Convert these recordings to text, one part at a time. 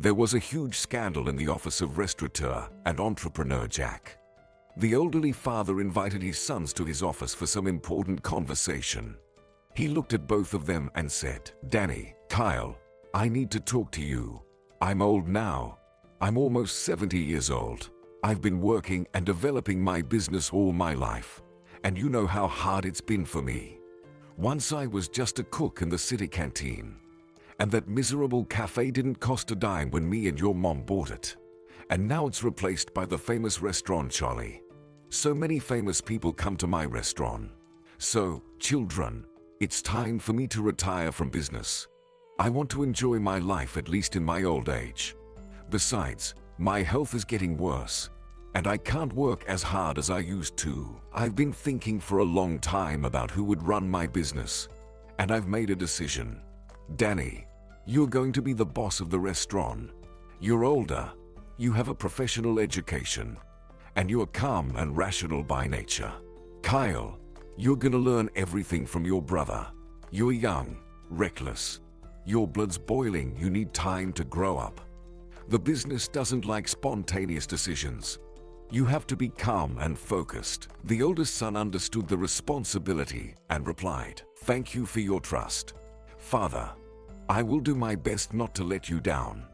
There was a huge scandal in the office of restaurateur and entrepreneur Jack. The elderly father invited his sons to his office for some important conversation. He looked at both of them and said, "Danny, Kyle, I need to talk to you. I'm old now. I'm almost 70 years old. I've been working and developing my business all my life, and you know how hard it's been for me. Once I was just a cook in the city canteen, and that miserable cafe didn't cost a dime when me and your mom bought it. And now it's replaced by the famous restaurant Charlie. So many famous people come to my restaurant. So, children, it's time for me to retire from business. I want to enjoy my life, at least in my old age. Besides, my health is getting worse, and I can't work as hard as I used to. I've been thinking for a long time about who would run my business, and I've made a decision. Danny, you're going to be the boss of the restaurant. You're older, you have a professional education, and you're calm and rational by nature. Kyle, you're gonna learn everything from your brother. You're young, reckless. Your blood's boiling, you need time to grow up. The business doesn't like spontaneous decisions. You have to be calm and focused." The oldest son understood the responsibility and replied, "Thank you for your trust. Father, I will do my best not to let you down.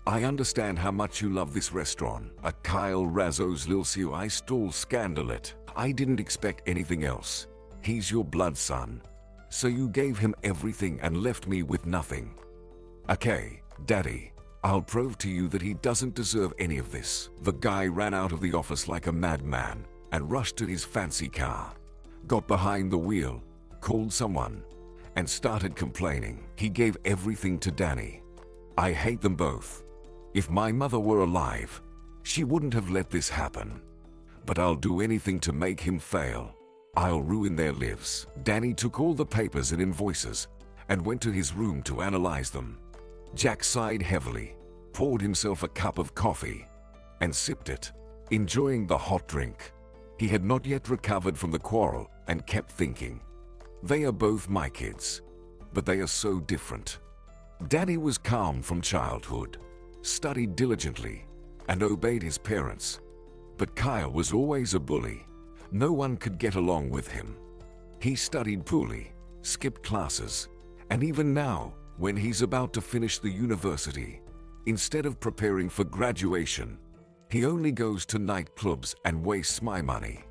I understand how much you love this restaurant." A Kyle Razzo's Lilsiu I stall scandalet. "I didn't expect anything else. He's your blood son. So you gave him everything and left me with nothing. Okay, Daddy, I'll prove to you that he doesn't deserve any of this." The guy ran out of the office like a madman and rushed to his fancy car, got behind the wheel, called someone, and started complaining. He gave everything to Danny. "I hate them both. If my mother were alive, she wouldn't have let this happen. But I'll do anything to make him fail. I'll ruin their lives." Danny took all the papers and invoices and went to his room to analyze them. Jack sighed heavily, poured himself a cup of coffee, and sipped it, enjoying the hot drink. He had not yet recovered from the quarrel and kept thinking, "They are both my kids, but they are so different." Danny was calm from childhood, studied diligently, and obeyed his parents. But Kyle was always a bully. No one could get along with him. He studied poorly, skipped classes, and even now, when he's about to finish the university, instead of preparing for graduation, he only goes to nightclubs and wastes my money.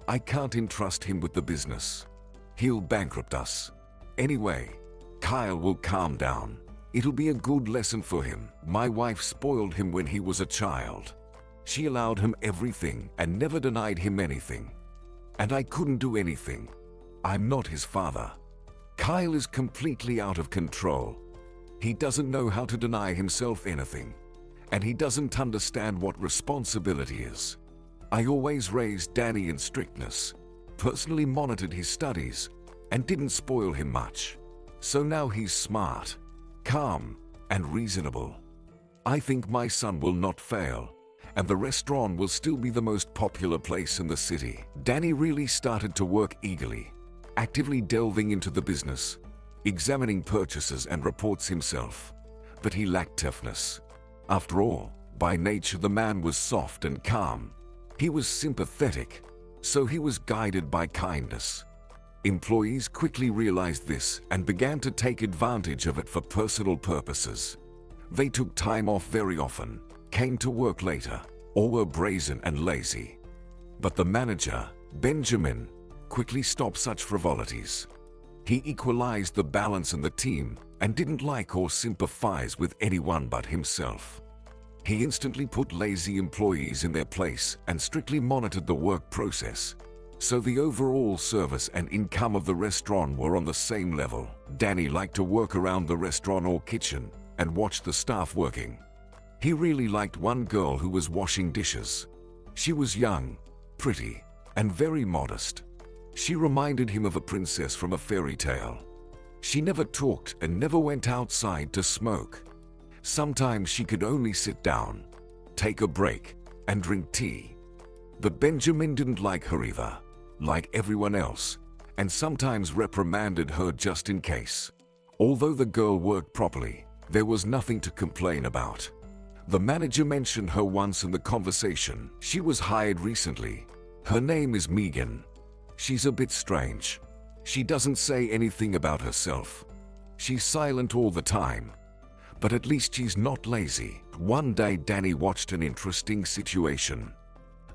I can't entrust him with the business. He'll bankrupt us. Anyway, Kyle will calm down. It'll be a good lesson for him. My wife spoiled him when he was a child. She allowed him everything and never denied him anything. And I couldn't do anything. I'm not his father. Kyle is completely out of control. He doesn't know how to deny himself anything, and he doesn't understand what responsibility is. I always raised Danny in strictness, personally monitored his studies, and didn't spoil him much. So now he's smart, calm, and reasonable. I think my son will not fail, and the restaurant will still be the most popular place in the city. Danny really started to work eagerly, actively delving into the business, examining purchases and reports himself. But he lacked toughness. After all, by nature the man was soft and calm. He was sympathetic, so he was guided by kindness. Employees quickly realized this and began to take advantage of it for personal purposes. They took time off very often, came to work later, or were brazen and lazy. But the manager, Benjamin, quickly stopped such frivolities. He equalized the balance in the team and didn't like or sympathize with anyone but himself. He instantly put lazy employees in their place and strictly monitored the work process, so the overall service and income of the restaurant were on the same level. Danny liked to work around the restaurant or kitchen and watch the staff working. He really liked one girl who was washing dishes. She was young, pretty, and very modest. She reminded him of a princess from a fairy tale. She never talked and never went outside to smoke. Sometimes she could only sit down, take a break, and drink tea. But Benjamin didn't like her either, like everyone else, and sometimes reprimanded her just in case. Although the girl worked properly, there was nothing to complain about. The manager mentioned her once in the conversation. She was hired recently. Her name is Megan. She's a bit strange. She doesn't say anything about herself. She's silent all the time. But at least she's not lazy. One day Danny watched an interesting situation.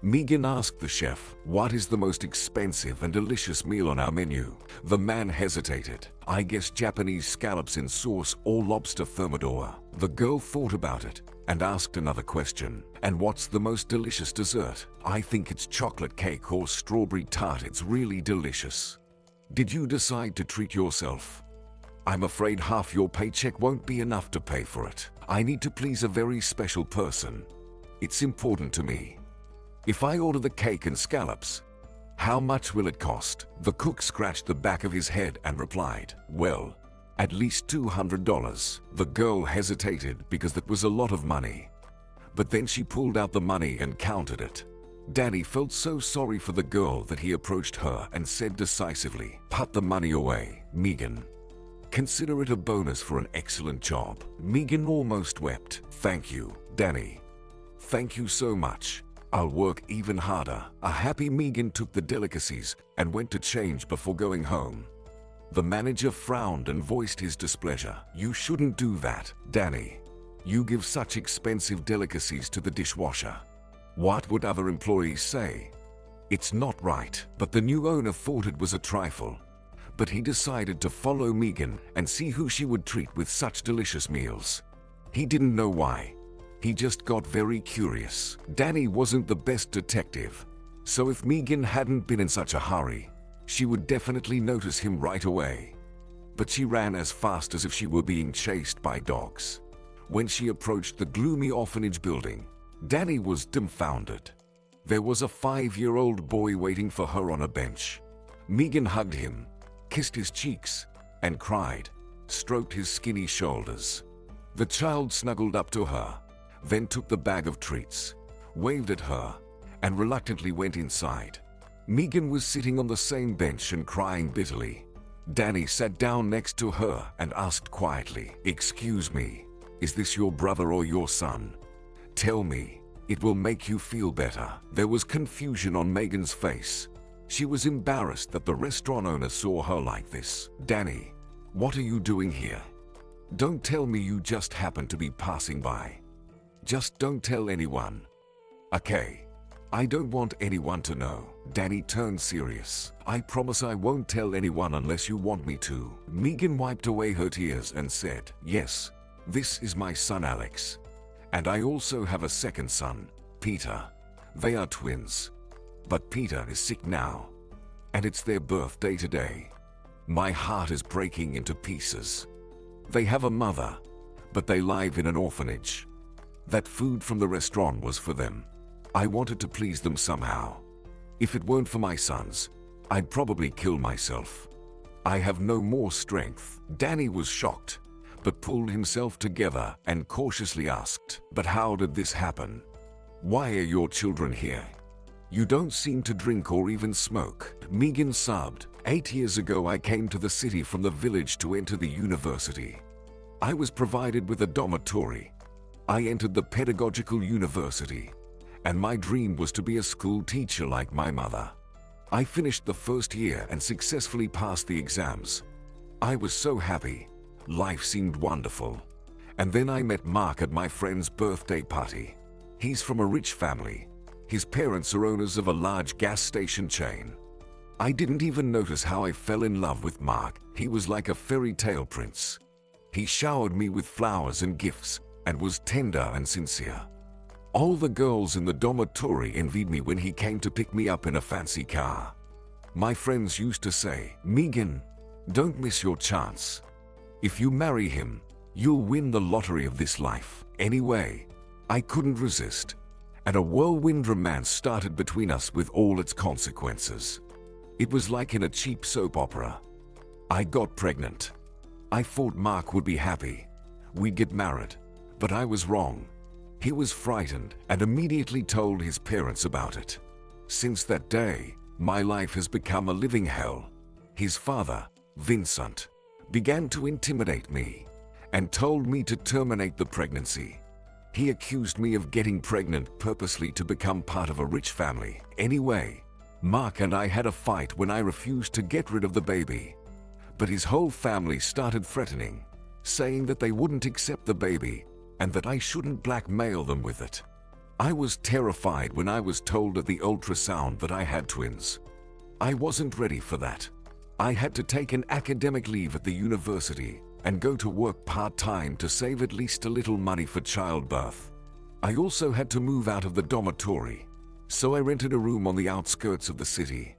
Megan asked the chef, "What is the most expensive and delicious meal on our menu?" The man hesitated. "I guess Japanese scallops in sauce or lobster thermidor." The girl thought about it and asked another question. "And what's the most delicious dessert?" "I think it's chocolate cake or strawberry tart. It's really delicious." Did you decide to treat yourself? I'm afraid half your paycheck won't be enough to pay for it. I need to please a very special person. It's important to me. If I order the cake and scallops, how much will it cost? The cook scratched the back of his head and replied, "Well, at least $200. The girl hesitated because that was a lot of money. But then she pulled out the money and counted it. Danny felt so sorry for the girl that he approached her and said decisively, "Put the money away, Megan. Consider it a bonus for an excellent job." Megan almost wept. "Thank you, Danny. Thank you so much. I'll work even harder." A happy Megan took the delicacies and went to change before going home. The manager frowned and voiced his displeasure. "You shouldn't do that, Danny. You give such expensive delicacies to the dishwasher. What would other employees say? It's not right." But the new owner thought it was a trifle. But he decided to follow Megan and see who she would treat with such delicious meals. He didn't know why. He just got very curious. Danny wasn't the best detective, so if Megan hadn't been in such a hurry, she would definitely notice him right away. But she ran as fast as if she were being chased by dogs. When she approached the gloomy orphanage building, Danny was dumbfounded. There was a 5-year-old boy waiting for her on a bench. Megan hugged him, kissed his cheeks, and cried, stroked his skinny shoulders. The child snuggled up to her, then took the bag of treats, waved at her, and reluctantly went inside. Megan was sitting on the same bench and crying bitterly. Danny sat down next to her and asked quietly, "Excuse me, is this your brother or your son? Tell me, it will make you feel better." There was confusion on Megan's face. She was embarrassed that the restaurant owner saw her like this. "Danny, what are you doing here? Don't tell me you just happened to be passing by. Just don't tell anyone. Okay, I don't want anyone to know." Danny turned serious. "I promise I won't tell anyone unless you want me to." Megan wiped away her tears and said, "Yes, this is my son Alex. And I also have a second son, Peter. They are twins. But Peter is sick now. And it's their birthday today. My heart is breaking into pieces. They have a mother, but they live in an orphanage. That food from the restaurant was for them. I wanted to please them somehow. If it weren't for my sons, I'd probably kill myself. I have no more strength." Danny was shocked, but pulled himself together and cautiously asked, "But how did this happen? Why are your children here? You don't seem to drink or even smoke." Megan sobbed. 8 years ago I came to the city from the village to enter the university. I was provided with a dormitory. I entered the pedagogical university, and my dream was to be a school teacher like my mother. I finished the first year and successfully passed the exams. I was so happy. Life seemed wonderful. And then I met Mark at my friend's birthday party. He's from a rich family. His parents are owners of a large gas station chain. I didn't even notice how I fell in love with Mark. He was like a fairy tale prince. He showered me with flowers and gifts and was tender and sincere. All the girls in the dormitory envied me when he came to pick me up in a fancy car. My friends used to say, "Megan, don't miss your chance. If you marry him, you'll win the lottery of this life." Anyway, I couldn't resist, and a whirlwind romance started between us with all its consequences. It was like in a cheap soap opera. I got pregnant. I thought Mark would be happy. We'd get married, but I was wrong. He was frightened and immediately told his parents about it. Since that day, my life has become a living hell. His father, Vincent, began to intimidate me and told me to terminate the pregnancy. He accused me of getting pregnant purposely to become part of a rich family. Anyway, Mark and I had a fight when I refused to get rid of the baby. But his whole family started threatening, saying that they wouldn't accept the baby and that I shouldn't blackmail them with it. I was terrified when I was told at the ultrasound that I had twins. I wasn't ready for that. I had to take an academic leave at the university and go to work part-time to save at least a little money for childbirth. I also had to move out of the dormitory, so I rented a room on the outskirts of the city.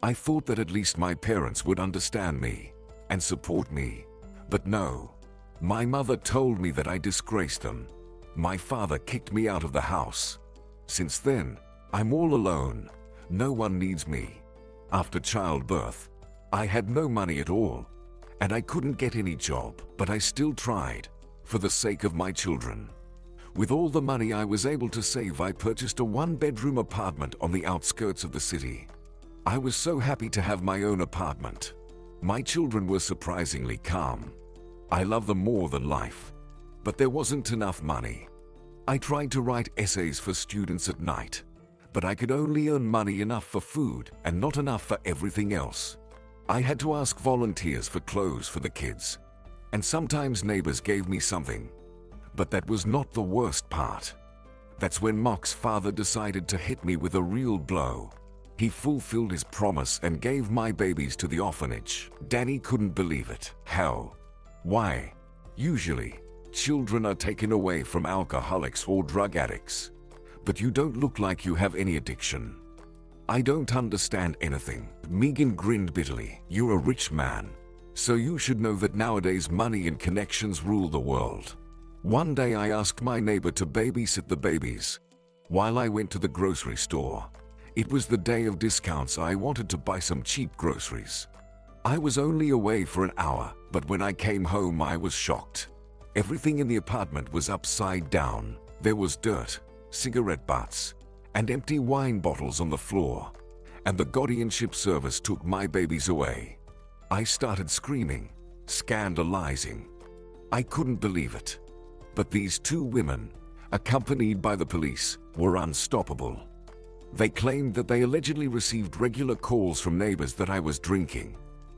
I thought that at least my parents would understand me and support me, but no. My mother told me that I disgraced them. My father kicked me out of the house. Since then, I'm all alone. No one needs me. After childbirth, I had no money at all, and I couldn't get any job, but I still tried, for the sake of my children. With all the money I was able to save, I purchased a one-bedroom apartment on the outskirts of the city. I was so happy to have my own apartment. My children were surprisingly calm. I love them more than life, but there wasn't enough money. I tried to write essays for students at night, but I could only earn money enough for food and not enough for everything else. I had to ask volunteers for clothes for the kids, and sometimes neighbors gave me something. But that was not the worst part. That's when Mark's father decided to hit me with a real blow. He fulfilled his promise and gave my babies to the orphanage. Danny couldn't believe it. Hell. Why? Usually, children are taken away from alcoholics or drug addicts. But you don't look like you have any addiction. I don't understand anything. Megan grinned bitterly. You're a rich man, so you should know that nowadays money and connections rule the world. One day I asked my neighbor to babysit the babies while I went to the grocery store. It was the day of discounts. I wanted to buy some cheap groceries. I was only away for an hour, but when I came home I was shocked. Everything in the apartment was upside down. There was dirt, cigarette butts, and empty wine bottles on the floor, and the guardianship service took my babies away. I started screaming, scandalizing. I couldn't believe it. But these two women, accompanied by the police, were unstoppable. They claimed that they allegedly received regular calls from neighbors that I was drinking,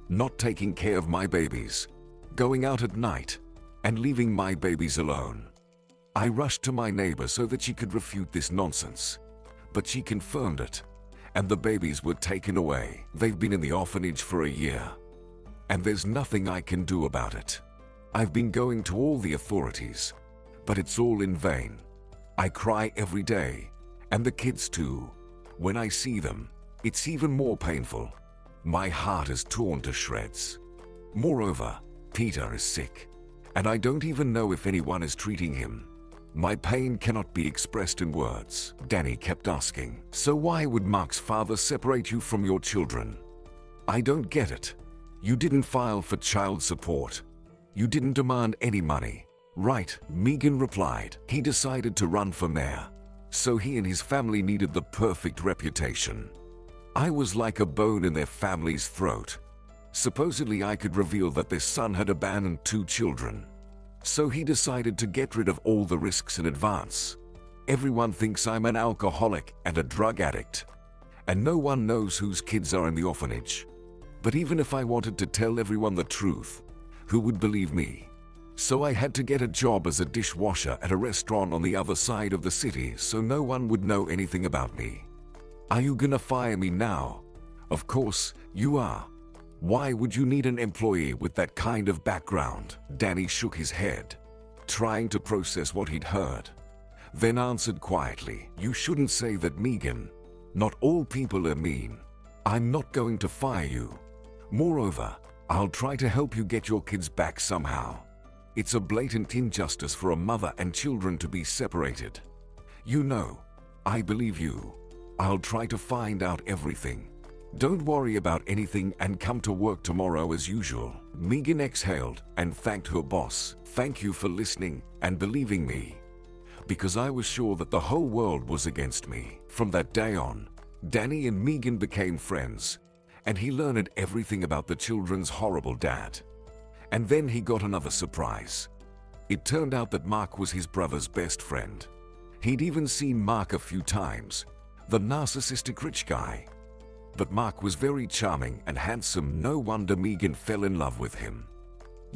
not taking care of my babies, going out at night, and leaving my babies alone. I rushed to my neighbor so that she could refute this nonsense, but she confirmed it, and the babies were taken away. They've been in the orphanage for a year, and there's nothing I can do about it. I've been going to all the authorities, but it's all in vain. I cry every day, and the kids too. When I see them, it's even more painful. My heart is torn to shreds. Moreover, Peter is sick, and I don't even know if anyone is treating him. My pain cannot be expressed in words. Danny kept asking, so why would Mark's father separate you from your children? I don't get it. You didn't file for child support. You didn't demand any money. Right, Megan replied. He decided to run for mayor, so he and his family needed the perfect reputation. I was like a bone in their family's throat. Supposedly I could reveal that their son had abandoned 2 children. So he decided to get rid of all the risks in advance. Everyone thinks I'm an alcoholic and a drug addict, and no one knows whose kids are in the orphanage. But even if I wanted to tell everyone the truth, who would believe me? So I had to get a job as a dishwasher at a restaurant on the other side of the city so no one would know anything about me. Are you gonna fire me now? Of course, you are. Why would you need an employee with that kind of background? Danny shook his head, trying to process what he'd heard, then answered quietly, you shouldn't say that, Megan. Not all people are mean. I'm not going to fire you. Moreover, I'll try to help you get your kids back somehow. It's a blatant injustice for a mother and children to be separated. You know, I believe you. I'll try to find out everything. Don't worry about anything and come to work tomorrow as usual. Megan exhaled and thanked her boss. Thank you for listening and believing me, because I was sure that the whole world was against me. From that day on, Danny and Megan became friends, and he learned everything about the children's horrible dad. And then he got another surprise. It turned out that Mark was his brother's best friend. He'd even seen Mark a few times, the narcissistic rich guy. But Mark was very charming and handsome. No wonder Megan fell in love with him.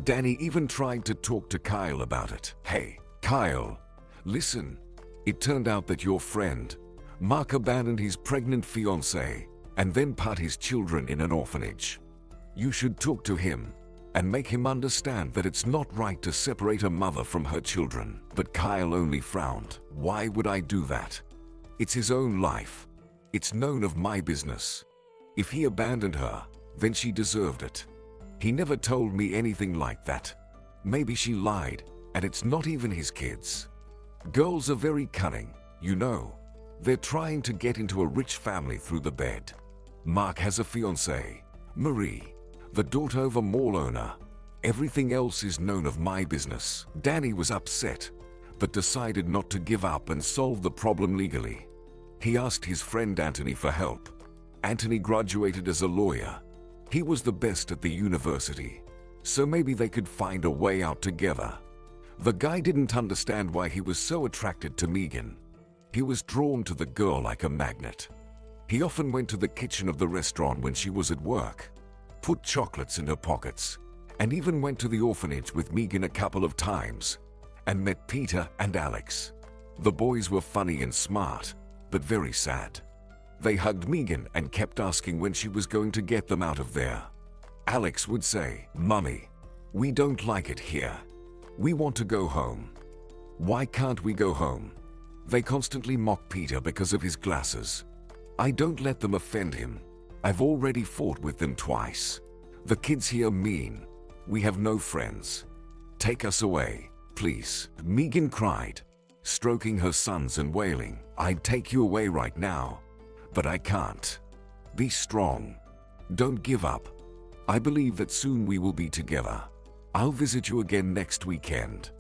Danny even tried to talk to Kyle about it. Hey, Kyle, listen. It turned out that your friend, Mark, abandoned his pregnant fiancée and then put his children in an orphanage. You should talk to him and make him understand that it's not right to separate a mother from her children. But Kyle only frowned. Why would I do that? It's his own life. It's none of my business. If he abandoned her, then she deserved it. He never told me anything like that. Maybe she lied, and it's not even his kids. Girls are very cunning, you know. They're trying to get into a rich family through the bed. Mark has a fiancée, Marie, the daughter of a mall owner. Everything else is none of my business. Danny was upset, but decided not to give up and solve the problem legally. He asked his friend Anthony for help. Anthony graduated as a lawyer. He was the best at the university, so maybe they could find a way out together. The guy didn't understand why he was so attracted to Megan. He was drawn to the girl like a magnet. He often went to the kitchen of the restaurant when she was at work, put chocolates in her pockets, and even went to the orphanage with Megan a couple of times, and met Peter and Alex. The boys were funny and smart, but very sad. They hugged Megan and kept asking when she was going to get them out of there. Alex would say, "Mummy, we don't like it here. We want to go home." "Why can't we go home?" They constantly mock Peter because of his glasses. "I don't let them offend him. I've already fought with them twice. The kids here mean. We have no friends. Take us away, please." Megan cried, stroking her sons and wailing, "I'd take you away right now, but I can't. Be strong. Don't give up. I believe that soon we will be together. I'll visit you again next weekend.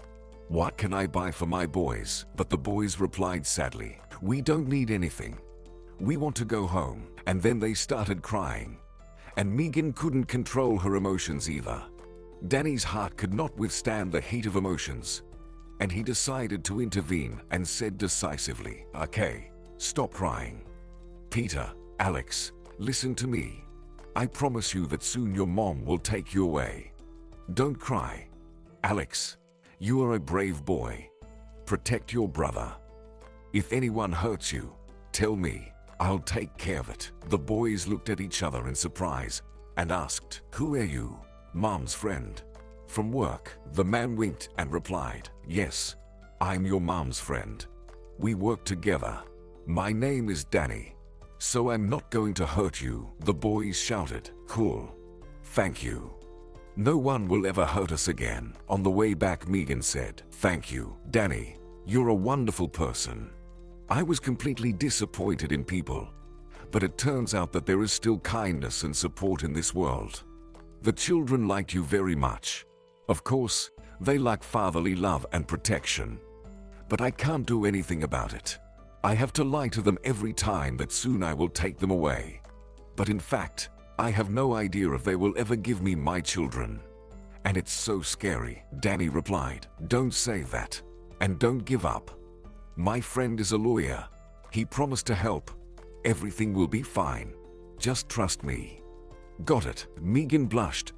What can I buy for my boys?" But the boys replied sadly, "We don't need anything. We want to go home." And then they started crying. And Megan couldn't control her emotions either. Danny's heart could not withstand the heat of emotions, and he decided to intervene and said decisively, "Okay, stop crying. Peter, Alex, listen to me. I promise you that soon your mom will take you away. Don't cry. Alex, you are a brave boy. Protect your brother. If anyone hurts you, tell me. I'll take care of it." The boys looked at each other in surprise and asked, "Who are you?" "Mom's friend. From work." The man winked and replied, "Yes, I'm your mom's friend. We work together. My name is Danny, so I'm not going to hurt you." The boys shouted, "Cool. Thank you. No one will ever hurt us again." On the way back, Megan said, "Thank you, Danny. You're a wonderful person. I was completely disappointed in people, but it turns out that there is still kindness and support in this world. The children liked you very much. Of course, they lack fatherly love and protection, but I can't do anything about it. I have to lie to them every time that soon I will take them away. But in fact, I have no idea if they will ever give me my children. And it's so scary." Danny replied, "Don't say that, and don't give up. My friend is a lawyer. He promised to help. Everything will be fine. Just trust me." "Got it." Megan blushed.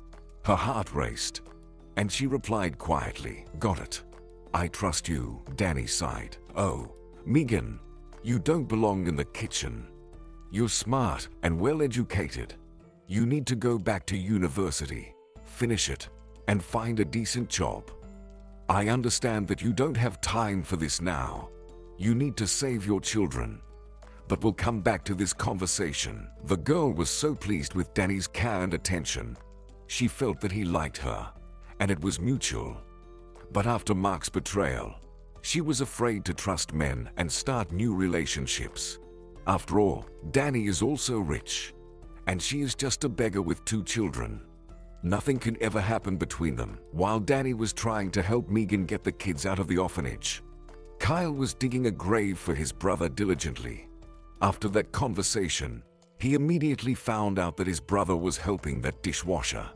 Her heart raced, and she replied quietly, "Got it. I trust you." Danny sighed. "Oh, Megan, you don't belong in the kitchen. You're smart and well-educated. You need to go back to university, finish it, and find a decent job. I understand that you don't have time for this now. You need to save your children. But we'll come back to this conversation." The girl was so pleased with Danny's care and attention. She felt that he liked her, and it was mutual. But after Mark's betrayal, she was afraid to trust men and start new relationships. After all, Danny is also rich, and she is just a beggar with 2 children. Nothing can ever happen between them. While Danny was trying to help Megan get the kids out of the orphanage, Kyle was digging a grave for his brother diligently. After that conversation, he immediately found out that his brother was helping that dishwasher.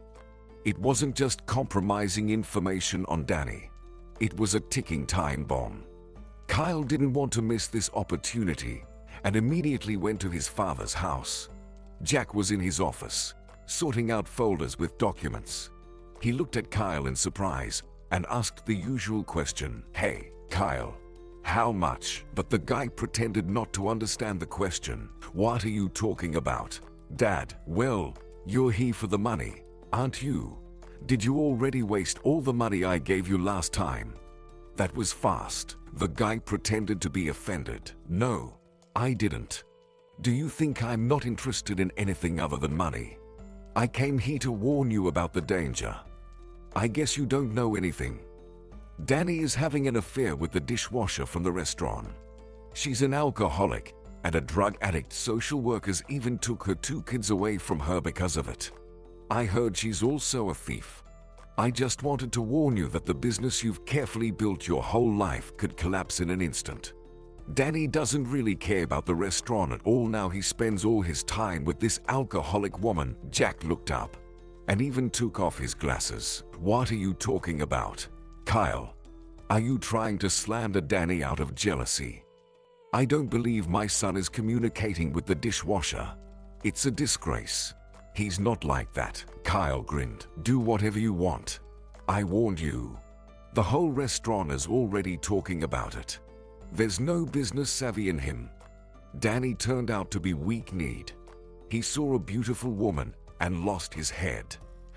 It wasn't just compromising information on Danny. It was a ticking time bomb. Kyle didn't want to miss this opportunity and immediately went to his father's house. Jack was in his office, sorting out folders with documents. He looked at Kyle in surprise and asked the usual question, "Hey, Kyle, how much?" But the guy pretended not to understand the question. "What are you talking about, Dad?" "Well, you're here for the money, aren't you? Did you already waste all the money I gave you last time?" That was fast. The guy pretended to be offended. "No, I didn't. Do you think I'm not interested in anything other than money? I came here to warn you about the danger. I guess you don't know anything. Danny is having an affair with the dishwasher from the restaurant. She's an alcoholic and a drug addict. Social workers even took her 2 kids away from her because of it. I heard she's also a thief. I just wanted to warn you that the business you've carefully built your whole life could collapse in an instant. Danny doesn't really care about the restaurant at all now. He spends all his time with this alcoholic woman." Jack looked up and even took off his glasses. "What are you talking about, Kyle? Are you trying to slander Danny out of jealousy? I don't believe my son is communicating with the dishwasher. It's a disgrace. He's not like that." Kyle grinned. "Do whatever you want. I warned you. The whole restaurant is already talking about it. There's no business savvy in him." Danny turned out to be weak-kneed. He saw a beautiful woman and lost his head,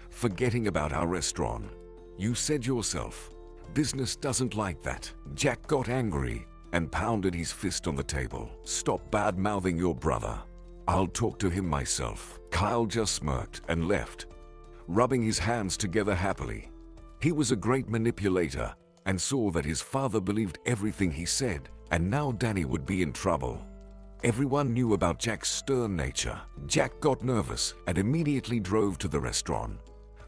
forgetting about our restaurant. "You said yourself, business doesn't like that." Jack got angry and pounded his fist on the table. "Stop bad-mouthing your brother. I'll talk to him myself." Kyle just smirked and left, rubbing his hands together happily. He was a great manipulator and saw that his father believed everything he said, and now Danny would be in trouble. Everyone knew about Jack's stern nature. Jack got nervous and immediately drove to the restaurant,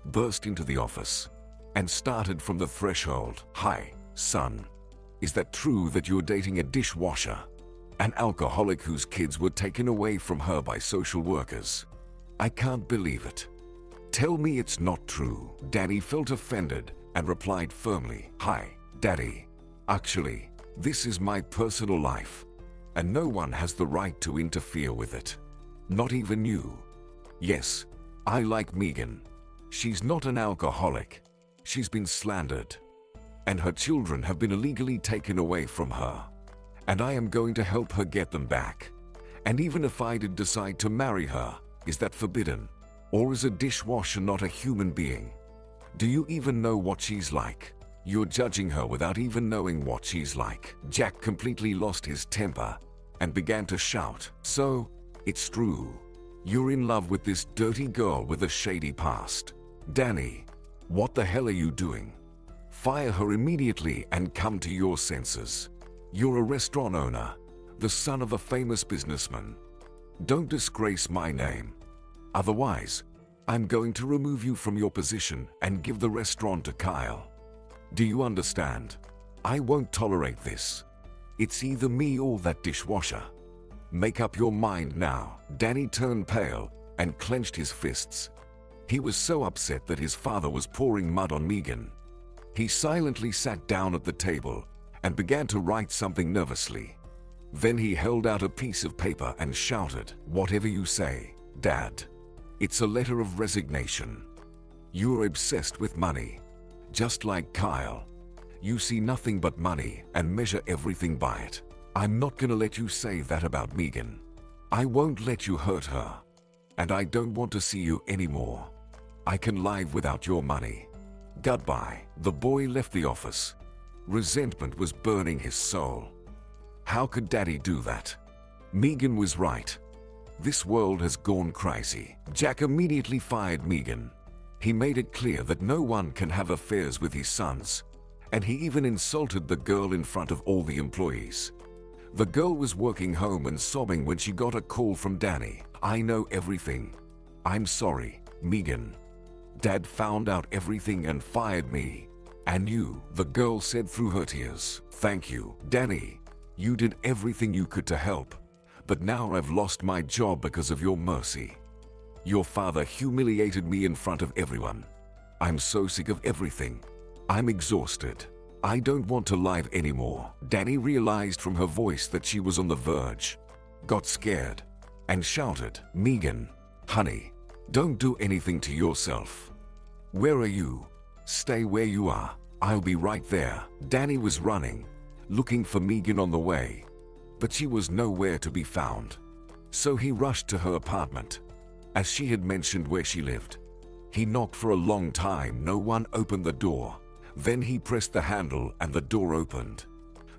burst into the office, and started from the threshold. "Hi, son. Is that true that you're dating a dishwasher? An alcoholic whose kids were taken away from her by social workers? I can't believe it. Tell me it's not true." Danny felt offended and replied firmly, "Hi, Daddy. Actually, this is my personal life, and no one has the right to interfere with it. Not even you. Yes, I like Megan. She's not an alcoholic. She's been slandered, and her children have been illegally taken away from her. And I am going to help her get them back. And even if I did decide to marry her, is that forbidden? Or is a dishwasher not a human being? Do you even know what she's like? You're judging her without even knowing what she's like." Jack completely lost his temper and began to shout, "So, it's true. You're in love with this dirty girl with a shady past. Danny, what the hell are you doing? Fire her immediately and come to your senses. You're a restaurant owner, the son of a famous businessman. Don't disgrace my name. Otherwise, I'm going to remove you from your position and give the restaurant to Kyle. Do you understand? I won't tolerate this. It's either me or that dishwasher. Make up your mind now." Danny turned pale and clenched his fists. He was so upset that his father was pouring mud on Megan. He silently sat down at the table and began to write something nervously. Then he held out a piece of paper and shouted, "Whatever you say, Dad. It's a letter of resignation. You're obsessed with money, just like Kyle. You see nothing but money and measure everything by it. I'm not gonna let you say that about Megan. I won't let you hurt her. And I don't want to see you anymore. I can live without your money. Goodbye." The boy left the office. Resentment was burning his soul. How could Daddy do that? Megan was right. This world has gone crazy. Jack immediately fired Megan. He made it clear that no one can have affairs with his sons, and he even insulted the girl in front of all the employees. The girl was working home and sobbing when she got a call from Danny. "I know everything. I'm sorry, Megan. Dad found out everything and fired me. And you," the girl said through her tears. "Thank you, Danny. You did everything you could to help. But now I've lost my job because of your mercy. Your father humiliated me in front of everyone. I'm so sick of everything. I'm exhausted. I don't want to live anymore. Danny realized from her voice that she was on the verge, got scared, and shouted, Megan, honey, don't do anything to yourself. Where are you? Stay where you are. I'll be right there. Danny was running, looking for Megan on the way, but she was nowhere to be found. So he rushed to her apartment, as she had mentioned where she lived. He knocked for a long time. No one opened the door. Then he pressed the handle and the door opened.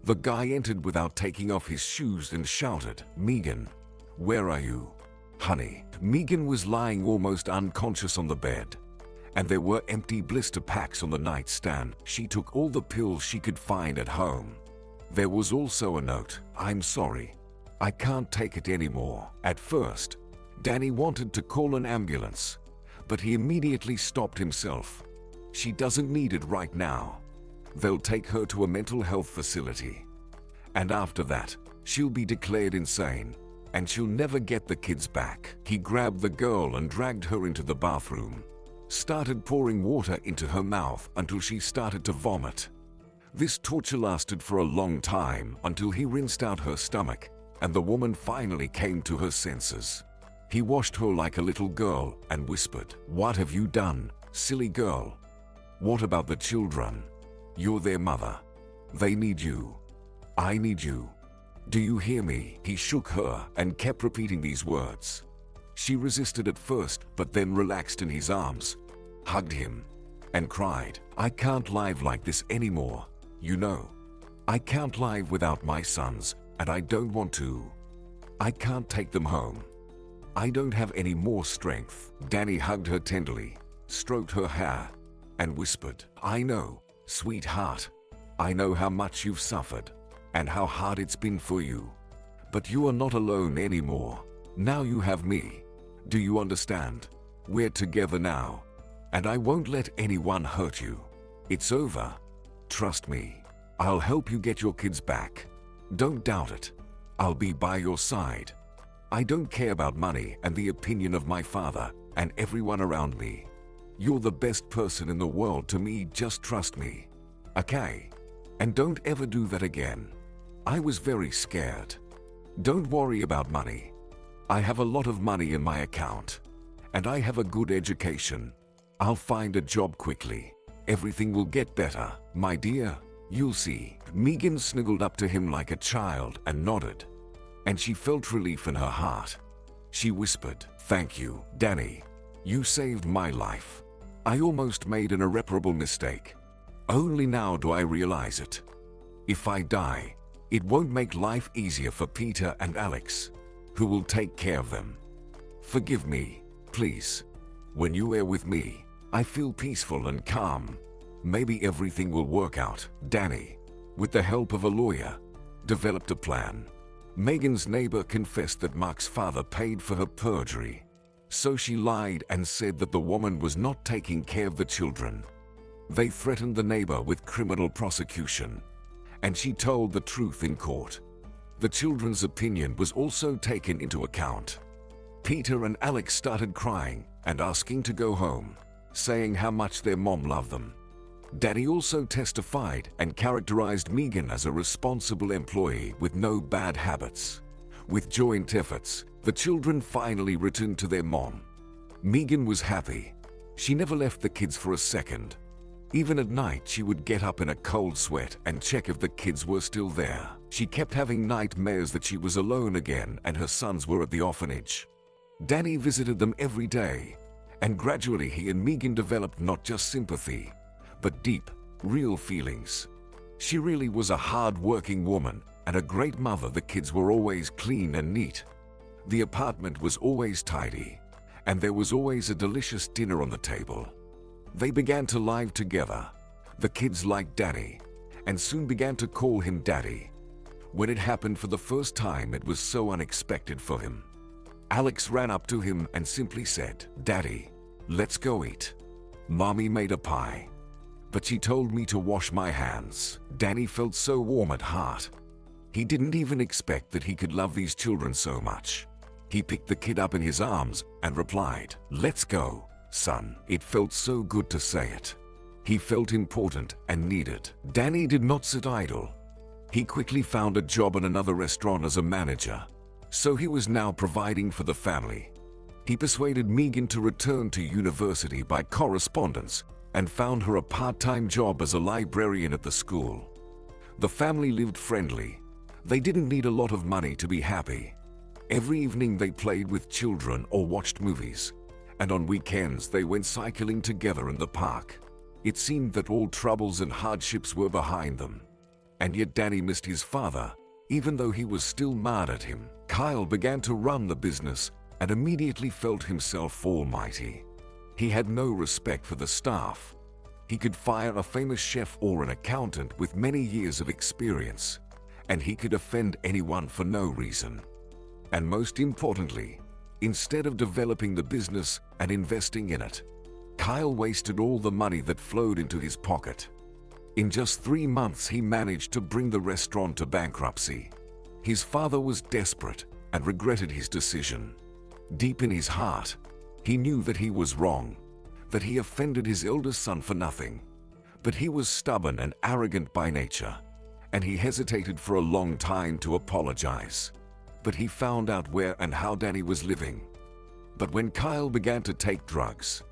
The guy entered without taking off his shoes and shouted, Megan, where are you? Honey. Megan was lying almost unconscious on the bed, and there were empty blister packs on the nightstand. She took all the pills she could find at home. There was also a note, I'm sorry, I can't take it anymore. At first, Danny wanted to call an ambulance, but he immediately stopped himself. She doesn't need it right now. They'll take her to a mental health facility. And after that, she'll be declared insane, and she'll never get the kids back. He grabbed the girl and dragged her into the bathroom, started pouring water into her mouth until she started to vomit. This torture lasted for a long time until he rinsed out her stomach, and the woman finally came to her senses. He washed her like a little girl and whispered, What have you done, silly girl? What about the children? You're their mother. They need you. I need you. Do you hear me? He shook her and kept repeating these words. She resisted at first, but then relaxed in his arms, hugged him, and cried, I can't live like this anymore. You know, I can't live without my sons, and I don't want to. I can't take them home. I don't have any more strength. Danny hugged her tenderly, stroked her hair, and whispered, I know, sweetheart. I know how much you've suffered, and how hard it's been for you. But you are not alone anymore. Now you have me. Do you understand? We're together now, and I won't let anyone hurt you. It's over. Trust me. I'll help you get your kids back. Don't doubt it. I'll be by your side. I don't care about money and the opinion of my father and everyone around me. You're the best person in the world to me, just trust me. Okay? And don't ever do that again. I was very scared. Don't worry about money. I have a lot of money in my account. And I have a good education. I'll find a job quickly. Everything will get better, my dear. You'll see. Megan snuggled up to him like a child and nodded. And she felt relief in her heart. She whispered, Thank you, Danny. You saved my life. I almost made an irreparable mistake. Only now do I realize it. If I die, it won't make life easier for Peter and Alex, who will take care of them. Forgive me, please. When you are with me, I feel peaceful and calm. Maybe everything will work out. Danny, with the help of a lawyer, developed a plan. Megan's neighbor confessed that Mark's father paid for her perjury. So she lied and said that the woman was not taking care of the children. They threatened the neighbor with criminal prosecution, and she told the truth in court. The children's opinion was also taken into account. Peter and Alex started crying and asking to go home, saying how much their mom loved them. Danny also testified and characterized Megan as a responsible employee with no bad habits. With joint efforts, the children finally returned to their mom. Megan was happy. She never left the kids for a second. Even at night, she would get up in a cold sweat and check if the kids were still there. She kept having nightmares that she was alone again and her sons were at the orphanage. Danny visited them every day, and gradually he and Megan developed not just sympathy, but deep, real feelings. She really was a hard-working woman and a great mother. The kids were always clean and neat. The apartment was always tidy, and there was always a delicious dinner on the table. They began to live together. The kids liked Danny, and soon began to call him Daddy. When it happened for the first time, it was so unexpected for him. Alex ran up to him and simply said, Daddy, let's go eat. Mommy made a pie, but she told me to wash my hands. Danny felt so warm at heart. He didn't even expect that he could love these children so much. He picked the kid up in his arms and replied, Let's go, son. It felt so good to say it. He felt important and needed. Danny did not sit idle. He quickly found a job in another restaurant as a manager, so he was now providing for the family. He persuaded Megan to return to university by correspondence and found her a part-time job as a librarian at the school. The family lived friendly. They didn't need a lot of money to be happy. Every evening they played with children or watched movies, and on weekends they went cycling together in the park. It seemed that all troubles and hardships were behind them. And yet Danny missed his father, even though he was still mad at him. Kyle began to run the business and immediately felt himself almighty. He had no respect for the staff. He could fire a famous chef or an accountant with many years of experience, and he could offend anyone for no reason. And most importantly, instead of developing the business and investing in it, Kyle wasted all the money that flowed into his pocket. In just 3 months, he managed to bring the restaurant to bankruptcy. His father was desperate and regretted his decision. Deep in his heart, he knew that he was wrong, that he offended his eldest son for nothing. But he was stubborn and arrogant by nature, and he hesitated for a long time to apologize. But he found out where and how Danny was living. But when Kyle began to take drugs,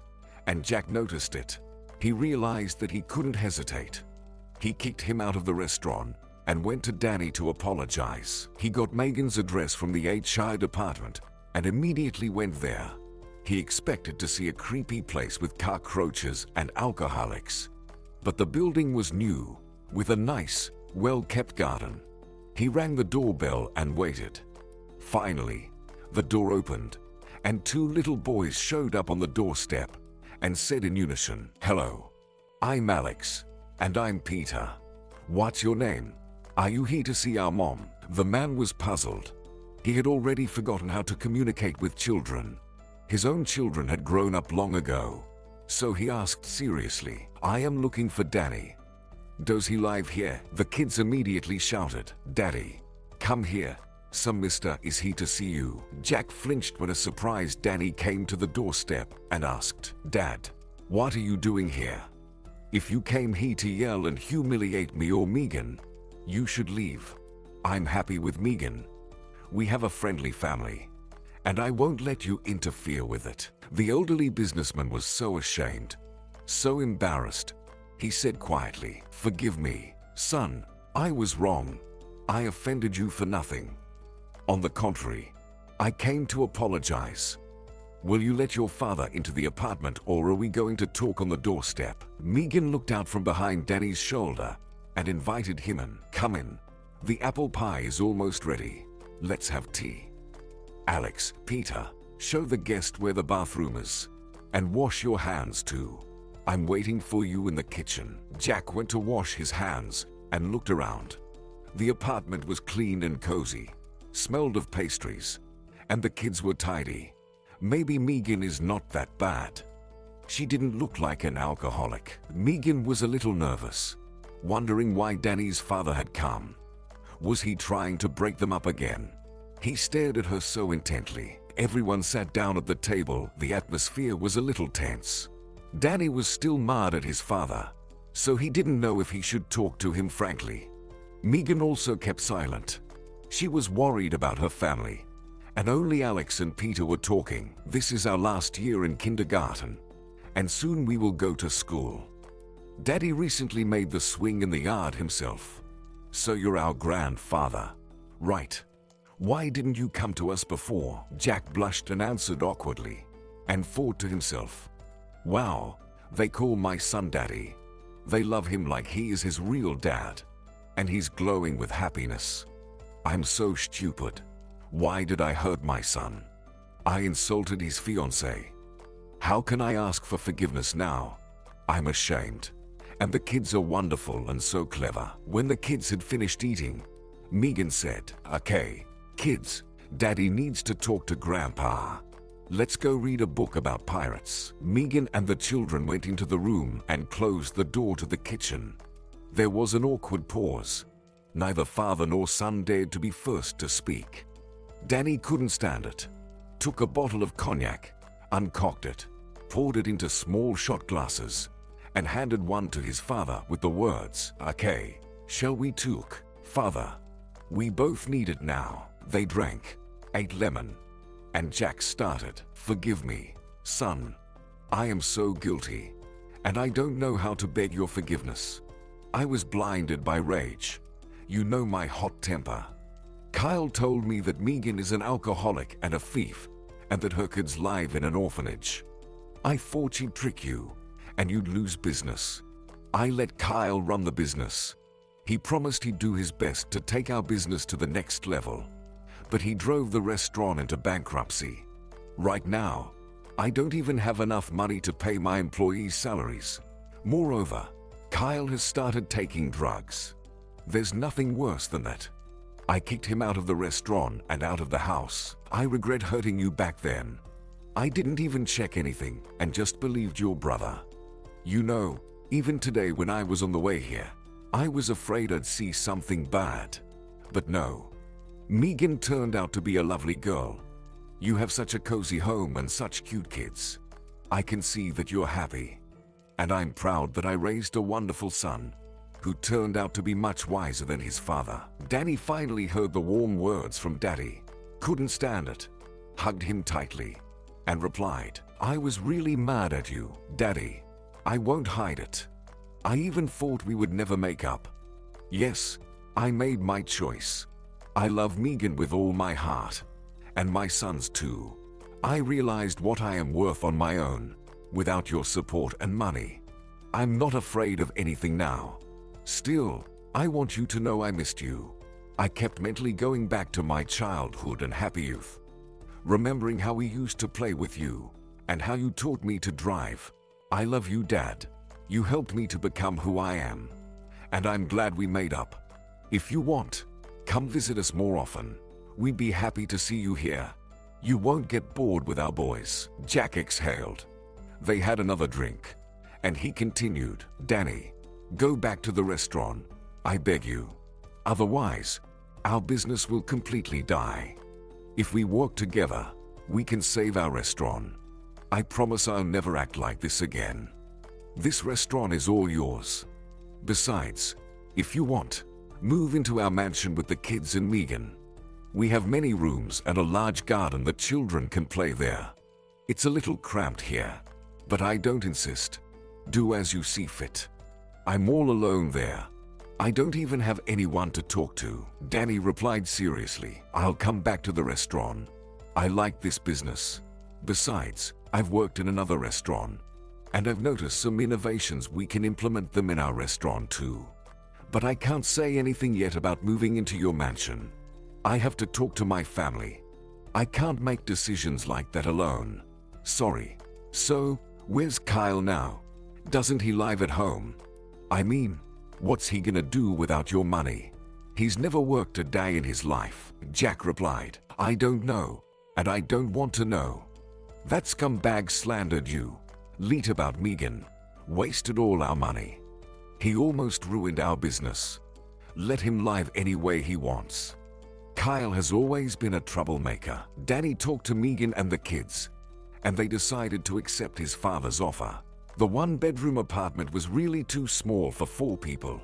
and Jack noticed it, he realized that he couldn't hesitate. He kicked him out of the restaurant and went to Danny to apologize. He got Megan's address from the HR department and immediately went there. He expected to see a creepy place with cockroaches and alcoholics. But the building was new, with a nice, well-kept garden. He rang the doorbell and waited. Finally, the door opened, and 2 little boys showed up on the doorstep and said in unison, "Hello, I'm Alex. And I'm Peter. What's your name? Are you here to see our mom?" The man was puzzled. He had already forgotten how to communicate with children. His own children had grown up long ago. So he asked seriously, "I am looking for Danny. Does he live here?" The kids immediately shouted, "Daddy, come here. Some mister is here to see you." Jack flinched when a surprised Danny came to the doorstep and asked, "Dad, what are you doing here? If you came here to yell and humiliate me or Megan, you should leave. I'm happy with Megan. We have a friendly family, and I won't let you interfere with it." The elderly businessman was so ashamed, so embarrassed. He said quietly, "Forgive me, son. I was wrong. I offended you for nothing. On the contrary, I came to apologize. Will you let your father into the apartment, or are we going to talk on the doorstep?" Megan looked out from behind Danny's shoulder and invited him in. "Come in. The apple pie is almost ready. Let's have tea. Alex, Peter, show the guest where the bathroom is. And wash your hands too. I'm waiting for you in the kitchen." Jack went to wash his hands and looked around. The apartment was clean and cozy, smelled of pastries, and the kids were tidy. Maybe Megan is not that bad. She didn't look like an alcoholic. Megan was a little nervous, wondering why Danny's father had come. Was he trying to break them up again? He stared at her so intently. Everyone sat down at the table. The atmosphere was a little tense. Danny was still mad at his father, so he didn't know if he should talk to him frankly. Megan also kept silent. She was worried about her family, and only Alex and Peter were talking. "This is our last year in kindergarten, and soon we will go to school. Daddy recently made the swing in the yard himself. So you're our grandfather, right? Why didn't you come to us before?" Jack blushed and answered awkwardly, and thought to himself, "Wow, they call my son Daddy. They love him like he is his real dad, and he's glowing with happiness. I'm so stupid. Why did I hurt my son? I insulted his fiancée. How can I ask for forgiveness now? I'm ashamed. And the kids are wonderful and so clever." When the kids had finished eating, Megan said, "Okay, kids, Daddy needs to talk to Grandpa. Let's go read a book about pirates." Megan and the children went into the room and closed the door to the kitchen. There was an awkward pause. Neither father nor son dared to be first to speak. Danny couldn't stand it. Took a bottle of cognac, uncorked it, poured it into small shot glasses, and handed one to his father with the words, "Okay, shall we took, father? We both need it now." They drank, ate lemon, and Jack started, "Forgive me, son. I am so guilty, and I don't know how to beg your forgiveness. I was blinded by rage. You know my hot temper. Kyle told me that Megan is an alcoholic and a thief, and that her kids live in an orphanage. I thought she'd trick you, and you'd lose business. I let Kyle run the business. He promised he'd do his best to take our business to the next level, but he drove the restaurant into bankruptcy. Right now, I don't even have enough money to pay my employees' salaries. Moreover, Kyle has started taking drugs. There's nothing worse than that. I kicked him out of the restaurant and out of the house. I regret hurting you back then. I didn't even check anything and just believed your brother. You know, even today when I was on the way here, I was afraid I'd see something bad. But no. Megan turned out to be a lovely girl. You have such a cozy home and such cute kids. I can see that you're happy. And I'm proud that I raised a wonderful son who turned out to be much wiser than his father." Danny finally heard the warm words from Daddy, couldn't stand it, hugged him tightly, and replied, "I was really mad at you, Daddy. I won't hide it. I even thought we would never make up. Yes, I made my choice. I love Megan with all my heart, and my sons too. I realized what I am worth on my own, without your support and money. I'm not afraid of anything now. Still, I want you to know I missed you. I kept mentally going back to my childhood and happy youth, remembering how we used to play with you, and how you taught me to drive. I love you, Dad. You helped me to become who I am, and I'm glad we made up. If you want, come visit us more often. We'd be happy to see you here. You won't get bored with our boys." Jack exhaled. They had another drink, and he continued, "Danny, go back to the restaurant. I beg you. Otherwise, our business will completely die. If we work together, we can save our restaurant. I promise I'll never act like this again. This restaurant is all yours. Besides, if you want, move into our mansion with the kids and Megan. We have many rooms and a large garden that children can play there. It's a little cramped here, but I don't insist. Do as you see fit. I'm all alone there. I don't even have anyone to talk to." Danny replied seriously, "I'll come back to the restaurant. I like this business. Besides, I've worked in another restaurant, and I've noticed some innovations. We can implement them in our restaurant too. But I can't say anything yet about moving into your mansion. I have to talk to my family. I can't make decisions like that alone. Sorry." "So, where's Kyle now? Doesn't he live at home? I mean, what's he gonna do without your money? He's never worked a day in his life." Jack replied, "I don't know, and I don't want to know. That scumbag slandered you, lied about Megan, wasted all our money. He almost ruined our business. Let him live any way he wants. Kyle has always been a troublemaker." Danny talked to Megan and the kids, and they decided to accept his father's offer. The one-bedroom apartment was really too small for 4 people.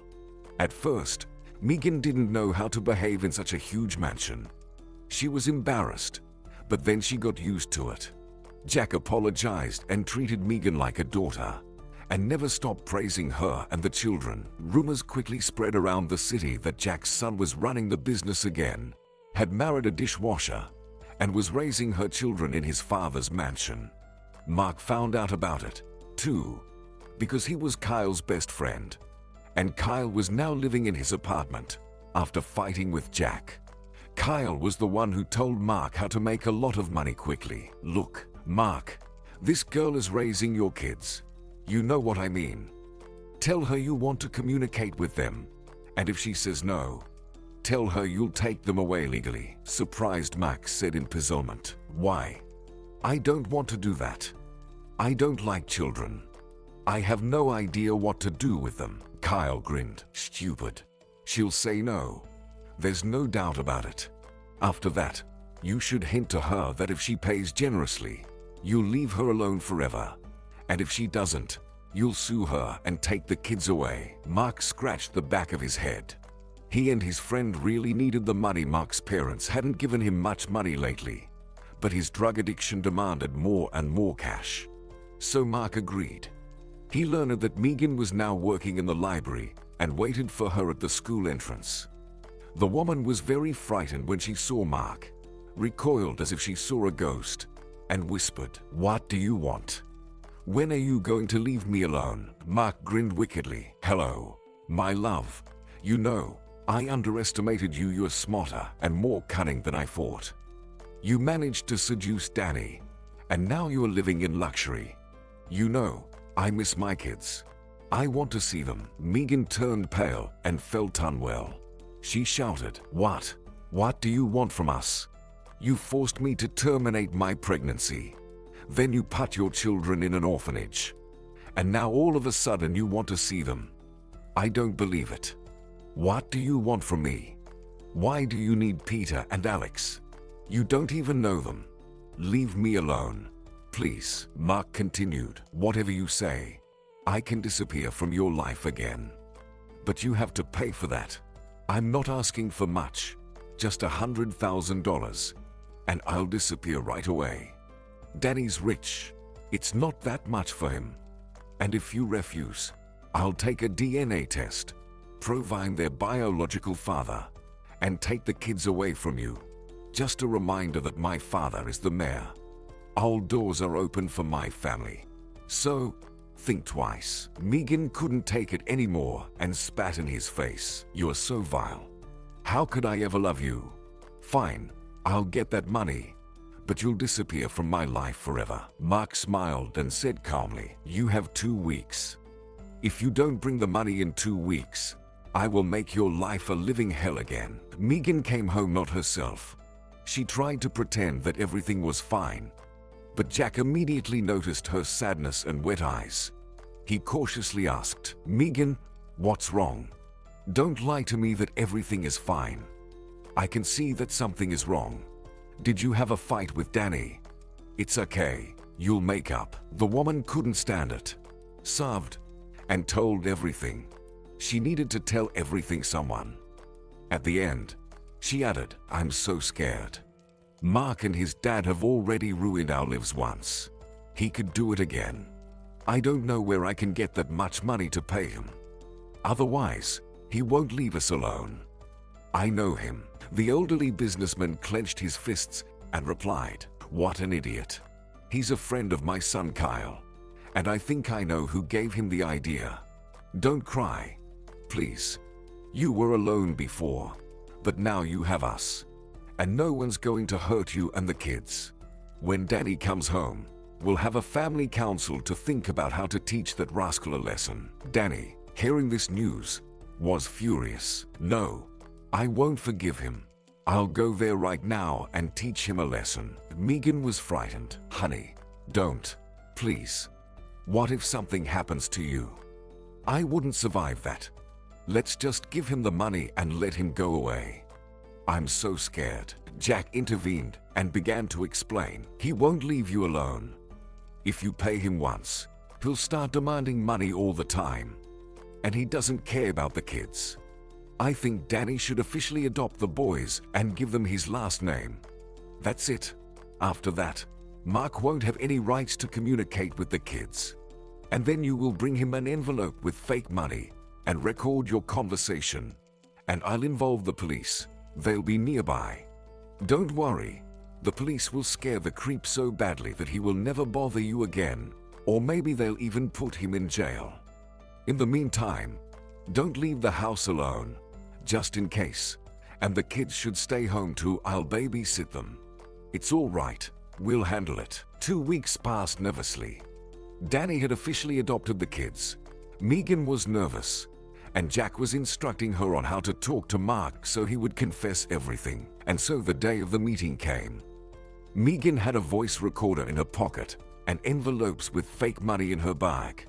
At first, Megan didn't know how to behave in such a huge mansion. She was embarrassed, but then she got used to it. Jack apologized and treated Megan like a daughter, and never stopped praising her and the children. Rumors quickly spread around the city that Jack's son was running the business again, had married a dishwasher, and was raising her children in his father's mansion. Mark found out about it, too, because he was Kyle's best friend, and Kyle was now living in his apartment after fighting with Jack. Kyle was the one who told Mark how to make a lot of money quickly. "Look, Mark, this girl is raising your kids. You know what I mean. Tell her you want to communicate with them, and if she says no, tell her you'll take them away legally." Surprised Mark said in puzzlement, "Why? I don't want to do that. I don't like children. I have no idea what to do with them." Kyle grinned. "Stupid. She'll say no. There's no doubt about it. After that, you should hint to her that if she pays generously, you'll leave her alone forever. And if she doesn't, You'll sue her and take the kids away. Mark scratched the back of his head. He and his friend really needed the money. Mark's parents hadn't given him much money lately, but his drug addiction demanded more and more cash. So Mark agreed. He learned that Megan was now working in the library and waited for her at the school entrance. The woman was very frightened when she saw Mark, recoiled as if she saw a ghost, and whispered, "What do you want? When are you going to leave me alone?" Mark grinned wickedly. "Hello, my love. You know, I underestimated you. You're smarter and more cunning than I thought. You managed to seduce Danny, and now you're living in luxury. You know, I miss my kids. I want to see them." Megan turned pale and felt unwell. She shouted, What? What do you want from us? You forced me to terminate my pregnancy. Then you put your children in an orphanage. And now all of a sudden you want to see them. I don't believe it. What do you want from me? Why do you need Peter and Alex? You don't even know them. Leave me alone. Please." Mark continued, "Whatever you say. I can disappear from your life again. But you have to pay for that. I'm not asking for much, just $100,000, and I'll disappear right away. Danny's rich. It's not that much for him. And if you refuse, I'll take a DNA test, provide their biological father, and take the kids away from you. Just a reminder that my father is the mayor. All doors are open for my family. So, think twice." Megan couldn't take it anymore and spat in his face. "You're so vile. How could I ever love you? Fine, I'll get that money, but you'll disappear from my life forever." Mark smiled and said calmly, "You have 2 weeks. If you don't bring the money in 2 weeks, I will make your life a living hell again." Megan came home not herself. She tried to pretend that everything was fine, but Jack immediately noticed her sadness and wet eyes. He cautiously asked, "Megan, what's wrong? Don't lie to me that everything is fine. I can see that something is wrong. Did you have a fight with Danny? It's okay, you'll make up." The woman couldn't stand it, sobbed, and told everything. She needed to tell everything someone. At the end, she added, "I'm so scared. Mark and his dad have already ruined our lives once. He could do it again. I don't know where I can get that much money to pay him. Otherwise, he won't leave us alone. I know him." The elderly businessman clenched his fists and replied, "What an idiot. He's a friend of my son Kyle, and I think I know who gave him the idea. Don't cry, please. You were alone before, but now you have us. And no one's going to hurt you and the kids. When Danny comes home, we'll have a family council to think about how to teach that rascal a lesson." Danny, hearing this news, was furious. "No, I won't forgive him. I'll go there right now and teach him a lesson." Megan was frightened. "Honey, don't. Please. What if something happens to you? I wouldn't survive that. Let's just give him the money and let him go away. I'm so scared." Jack intervened and began to explain. "He won't leave you alone. If you pay him once, he'll start demanding money all the time. And he doesn't care about the kids. I think Danny should officially adopt the boys and give them his last name. That's it. After that, Mark won't have any rights to communicate with the kids. And then you will bring him an envelope with fake money and record your conversation. And I'll involve the police. They'll be nearby. Don't worry. The police will scare the creep so badly that he will never bother you again, or maybe they'll even put him in jail. In the meantime, don't leave the house alone, just in case, and the kids should stay home too. I'll babysit them. It's all right. We'll handle it." 2 weeks passed nervously. Danny had officially adopted the kids. Megan was nervous, and Jack was instructing her on how to talk to Mark so he would confess everything. And so the day of the meeting came. Megan had a voice recorder in her pocket and envelopes with fake money in her bag.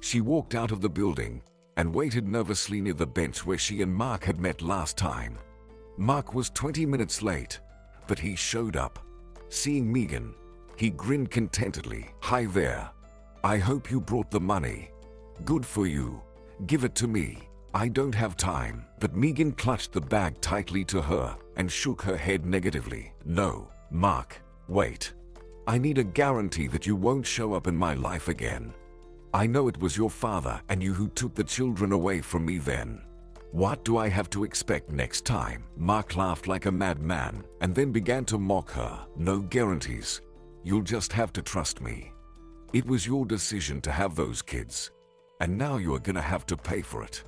She walked out of the building and waited nervously near the bench where she and Mark had met last time. Mark was 20 minutes late, but he showed up. Seeing Megan, he grinned contentedly. "Hi there. I hope you brought the money. Good for you. Give it to me. I don't have time. But Megan clutched the bag tightly to her and shook her head negatively. No, Mark, wait. I need a guarantee that you won't show up in my life again. I know it was your father and you who took the children away from me then. What do I have to expect next time? Mark laughed like a madman and then began to mock her. No guarantees. You'll just have to trust me. It was your decision to have those kids, and now you are gonna have to pay for it.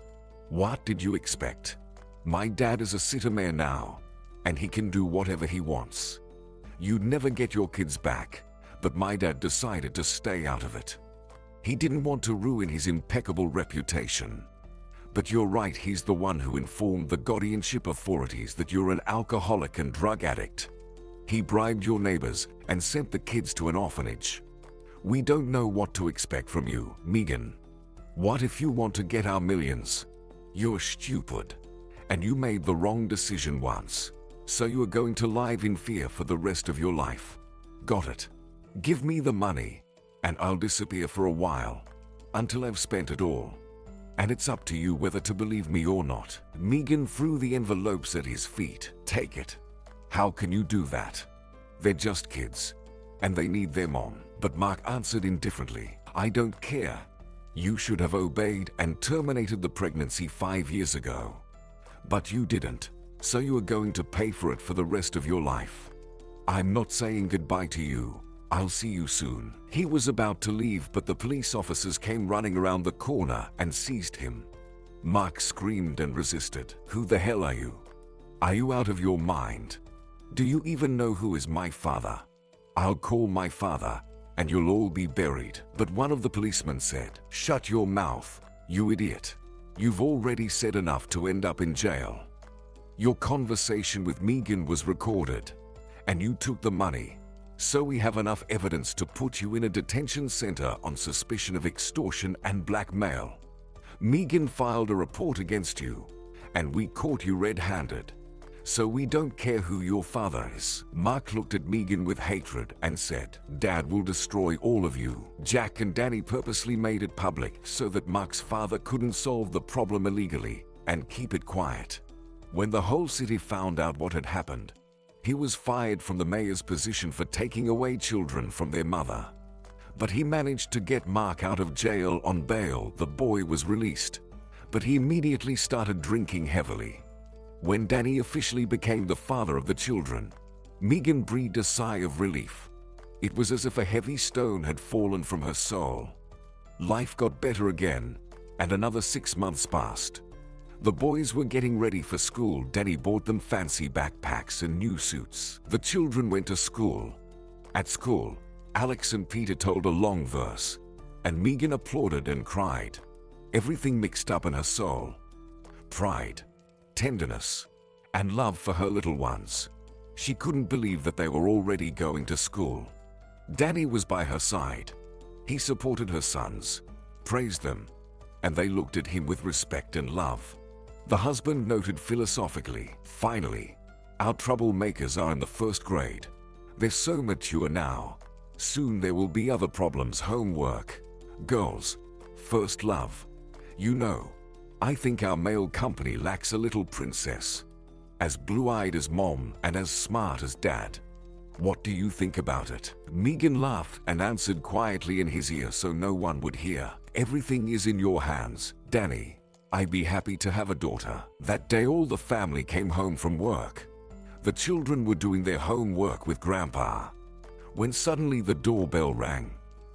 What did you expect? My dad is a city mayor now, and he can do whatever he wants. You'd never get your kids back, but my dad decided to stay out of it. He didn't want to ruin his impeccable reputation. But you're right, he's the one who informed the guardianship authorities that you're an alcoholic and drug addict. He bribed your neighbors and sent the kids to an orphanage. We don't know what to expect from you, Megan. What if you want to get our millions? You're stupid, and you made the wrong decision once, so you are going to live in fear for the rest of your life. Got it? Give me the money, and I'll disappear for a while, until I've spent it all. And it's up to you whether to believe me or not. Megan threw the envelopes at his feet. Take it. How can you do that? They're just kids, and they need their mom. But Mark answered indifferently. I don't care. You should have obeyed and terminated the pregnancy 5 years ago. But you didn't, so you are going to pay for it for the rest of your life. I'm not saying goodbye to you. I'll see you soon. He was about to leave, but the police officers came running around the corner and seized him. Mark screamed and resisted. Who the hell are you? Are you out of your mind? Do you even know who is my father? I'll call my father, and you'll all be buried. But one of the policemen said, shut your mouth, you idiot. You've already said enough to end up in jail. Your conversation with Megan was recorded, and you took the money. So we have enough evidence to put you in a detention center on suspicion of extortion and blackmail. Megan filed a report against you, and we caught you red-handed. So we don't care who your father is. Mark looked at Megan with hatred and said, Dad will destroy all of you. Jack and Danny purposely made it public so that Mark's father couldn't solve the problem illegally and keep it quiet. When the whole city found out what had happened, he was fired from the mayor's position for taking away children from their mother. But he managed to get Mark out of jail on bail. The boy was released, but he immediately started drinking heavily. When Danny officially became the father of the children, Megan breathed a sigh of relief. It was as if a heavy stone had fallen from her soul. Life got better again, and another 6 months passed. The boys were getting ready for school. Danny bought them fancy backpacks and new suits. The children went to school. At school, Alex and Peter told a long verse, and Megan applauded and cried. Everything mixed up in her soul. Pride, tenderness, and love for her little ones. She couldn't believe that they were already going to school. Danny was by her side. He supported her sons, praised them, and they looked at him with respect and love. The husband noted philosophically, finally, our troublemakers are in the 1st grade. They're so mature now. Soon there will be other problems, homework, girls, first love. You know, I think our male company lacks a little princess. As blue-eyed as Mom and as smart as Dad. What do you think about it? Megan laughed and answered quietly in his ear so no one would hear. Everything is in your hands, Danny. I'd be happy to have a daughter. That day all the family came home from work. The children were doing their homework with Grandpa, when suddenly the doorbell rang.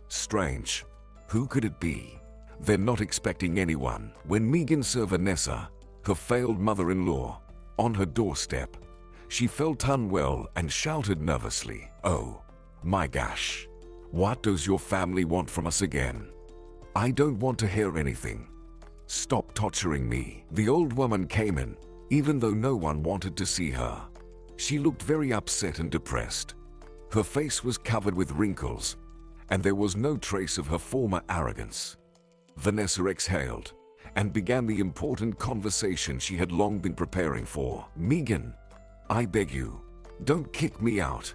Strange. Who could it be? They're not expecting anyone. When Megan saw Vanessa, her failed mother-in-law, on her doorstep, she felt unwell and shouted nervously, Oh, my gosh. What does your family want from us again? I don't want to hear anything. Stop torturing me. The old woman came in, even though no one wanted to see her. She looked very upset and depressed. Her face was covered with wrinkles, and there was no trace of her former arrogance. Vanessa exhaled and began the important conversation she had long been preparing for. Megan, I beg you, don't kick me out.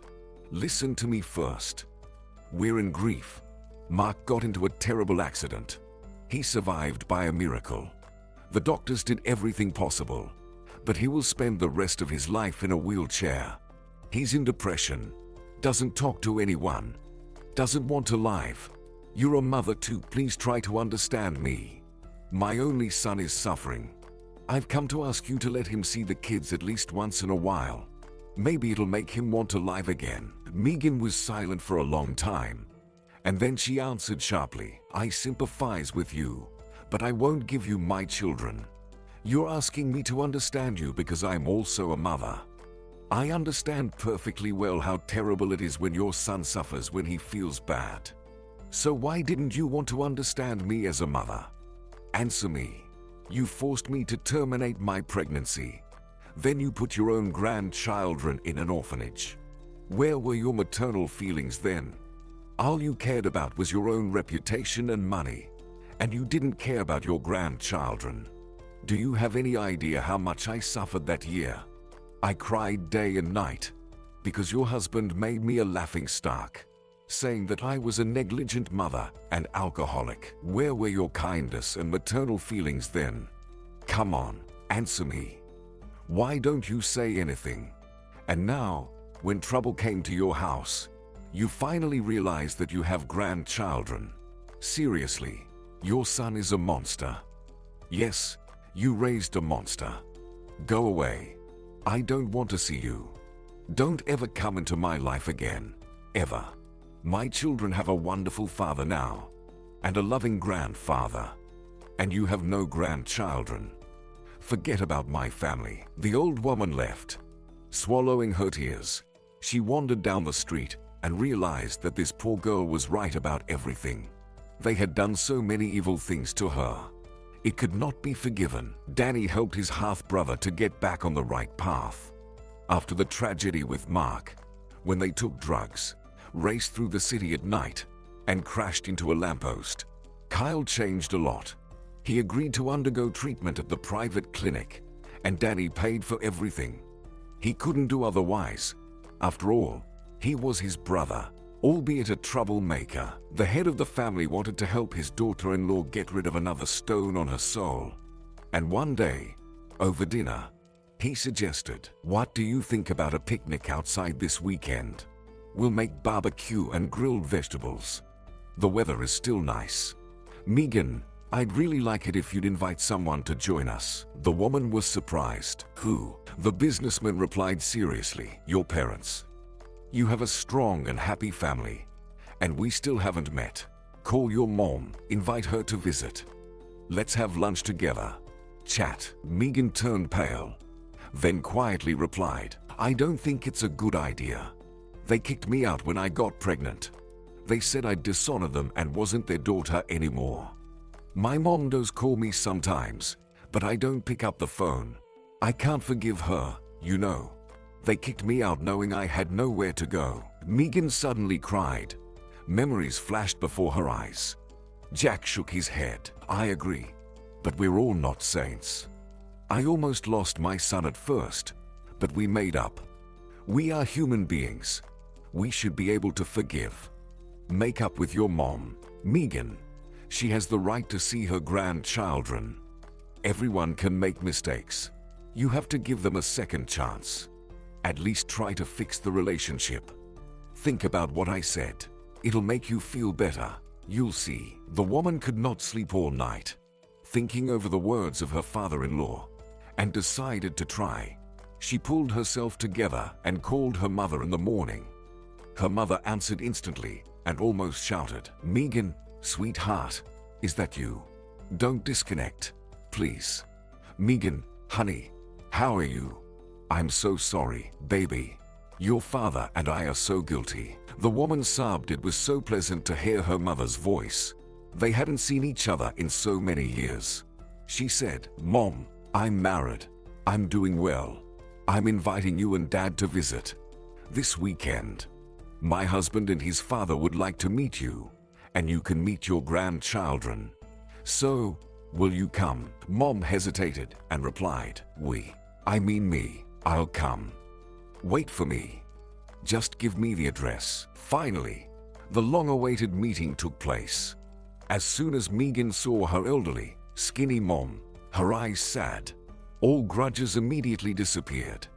Listen to me first. We're in grief. Mark got into a terrible accident. He survived by a miracle. The doctors did everything possible, but he will spend the rest of his life in a wheelchair. He's in depression, doesn't talk to anyone, doesn't want to live. You're a mother too, please try to understand me. My only son is suffering. I've come to ask you to let him see the kids at least once in a while. Maybe it'll make him want to live again. Megan was silent for a long time, and then she answered sharply, I sympathize with you, but I won't give you my children. You're asking me to understand you because I'm also a mother. I understand perfectly well how terrible it is when your son suffers when he feels bad. So why didn't you want to understand me as a mother? Answer me. You forced me to terminate my pregnancy. Then you put your own grandchildren in an orphanage. Where were your maternal feelings then? All you cared about was your own reputation and money, and you didn't care about your grandchildren. Do you have any idea how much I suffered that year? I cried day and night because your husband made me a laughingstock, saying that I was a negligent mother and alcoholic. Where were your kindness and maternal feelings then? Come on, answer me. Why don't you say anything? And now, when trouble came to your house, you finally realized that you have grandchildren. Seriously, your son is a monster. Yes, you raised a monster. Go away. I don't want to see you. Don't ever come into my life again. Ever. My children have a wonderful father now, and a loving grandfather. And you have no grandchildren. Forget about my family. The old woman left. Swallowing her tears, she wandered down the street and realized that this poor girl was right about everything. They had done so many evil things to her. It could not be forgiven. Danny helped his half-brother to get back on the right path. After the tragedy with Mark, when they took drugs, raced through the city at night, and crashed into a lamppost, Kyle changed a lot. He agreed to undergo treatment at the private clinic, and Danny paid for everything. He couldn't do otherwise. After all, he was his brother, albeit a troublemaker. The head of the family wanted to help his daughter-in-law get rid of another stone on her soul. And one day, over dinner, he suggested, what do you think about a picnic outside this weekend? We'll make barbecue and grilled vegetables. The weather is still nice. Megan, I'd really like it if you'd invite someone to join us. The woman was surprised. Who? The businessman replied seriously, your parents. You have a strong and happy family, and we still haven't met. Call your mom, invite her to visit. Let's have lunch together. Chat. Megan turned pale, then quietly replied, I don't think it's a good idea. They kicked me out when I got pregnant. They said I'd dishonor them and wasn't their daughter anymore. My mom does call me sometimes, but I don't pick up the phone. I can't forgive her, you know. They kicked me out knowing I had nowhere to go. Megan suddenly cried. Memories flashed before her eyes. Jack shook his head. I agree, but we're all not saints. I almost lost my son at first, but we made up. We are human beings. We should be able to forgive. Make up with your mom, Megan. She has the right to see her grandchildren. Everyone can make mistakes. You have to give them a second chance. At least try to fix the relationship. Think about what I said. It'll make you feel better. You'll see. The woman could not sleep all night, thinking over the words of her father-in-law, and decided to try. She pulled herself together and called her mother in the morning. Her mother answered instantly and almost shouted, Megan, sweetheart, is that you? Don't disconnect, please. Megan, honey, how are you? I'm so sorry, baby. Your father and I are so guilty. The woman sobbed. It was so pleasant to hear her mother's voice. They hadn't seen each other in so many years. She said, Mom, I'm married. I'm doing well. I'm inviting you and Dad to visit this weekend. My husband and his father would like to meet you, and you can meet your grandchildren. So, will you come? Mom hesitated and replied, I mean me, I'll come. Wait for me. Just give me the address. Finally, the long-awaited meeting took place. As soon as Megan saw her elderly, skinny mom, her eyes sad. All grudges immediately disappeared.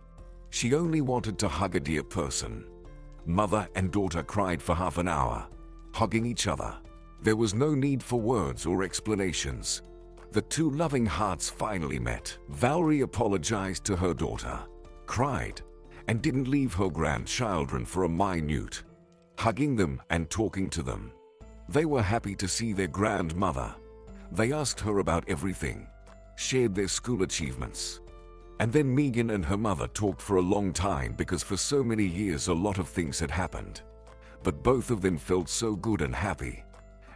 She only wanted to hug a dear person. Mother and daughter cried for half an hour, hugging each other. There was no need for words or explanations. The two loving hearts finally met. Valerie apologized to her daughter, cried, and didn't leave her grandchildren for a minute, hugging them and talking to them. They were happy to see their grandmother. They asked her about everything, shared their school achievements. And then Megan and her mother talked for a long time because for so many years a lot of things had happened. But both of them felt so good and happy.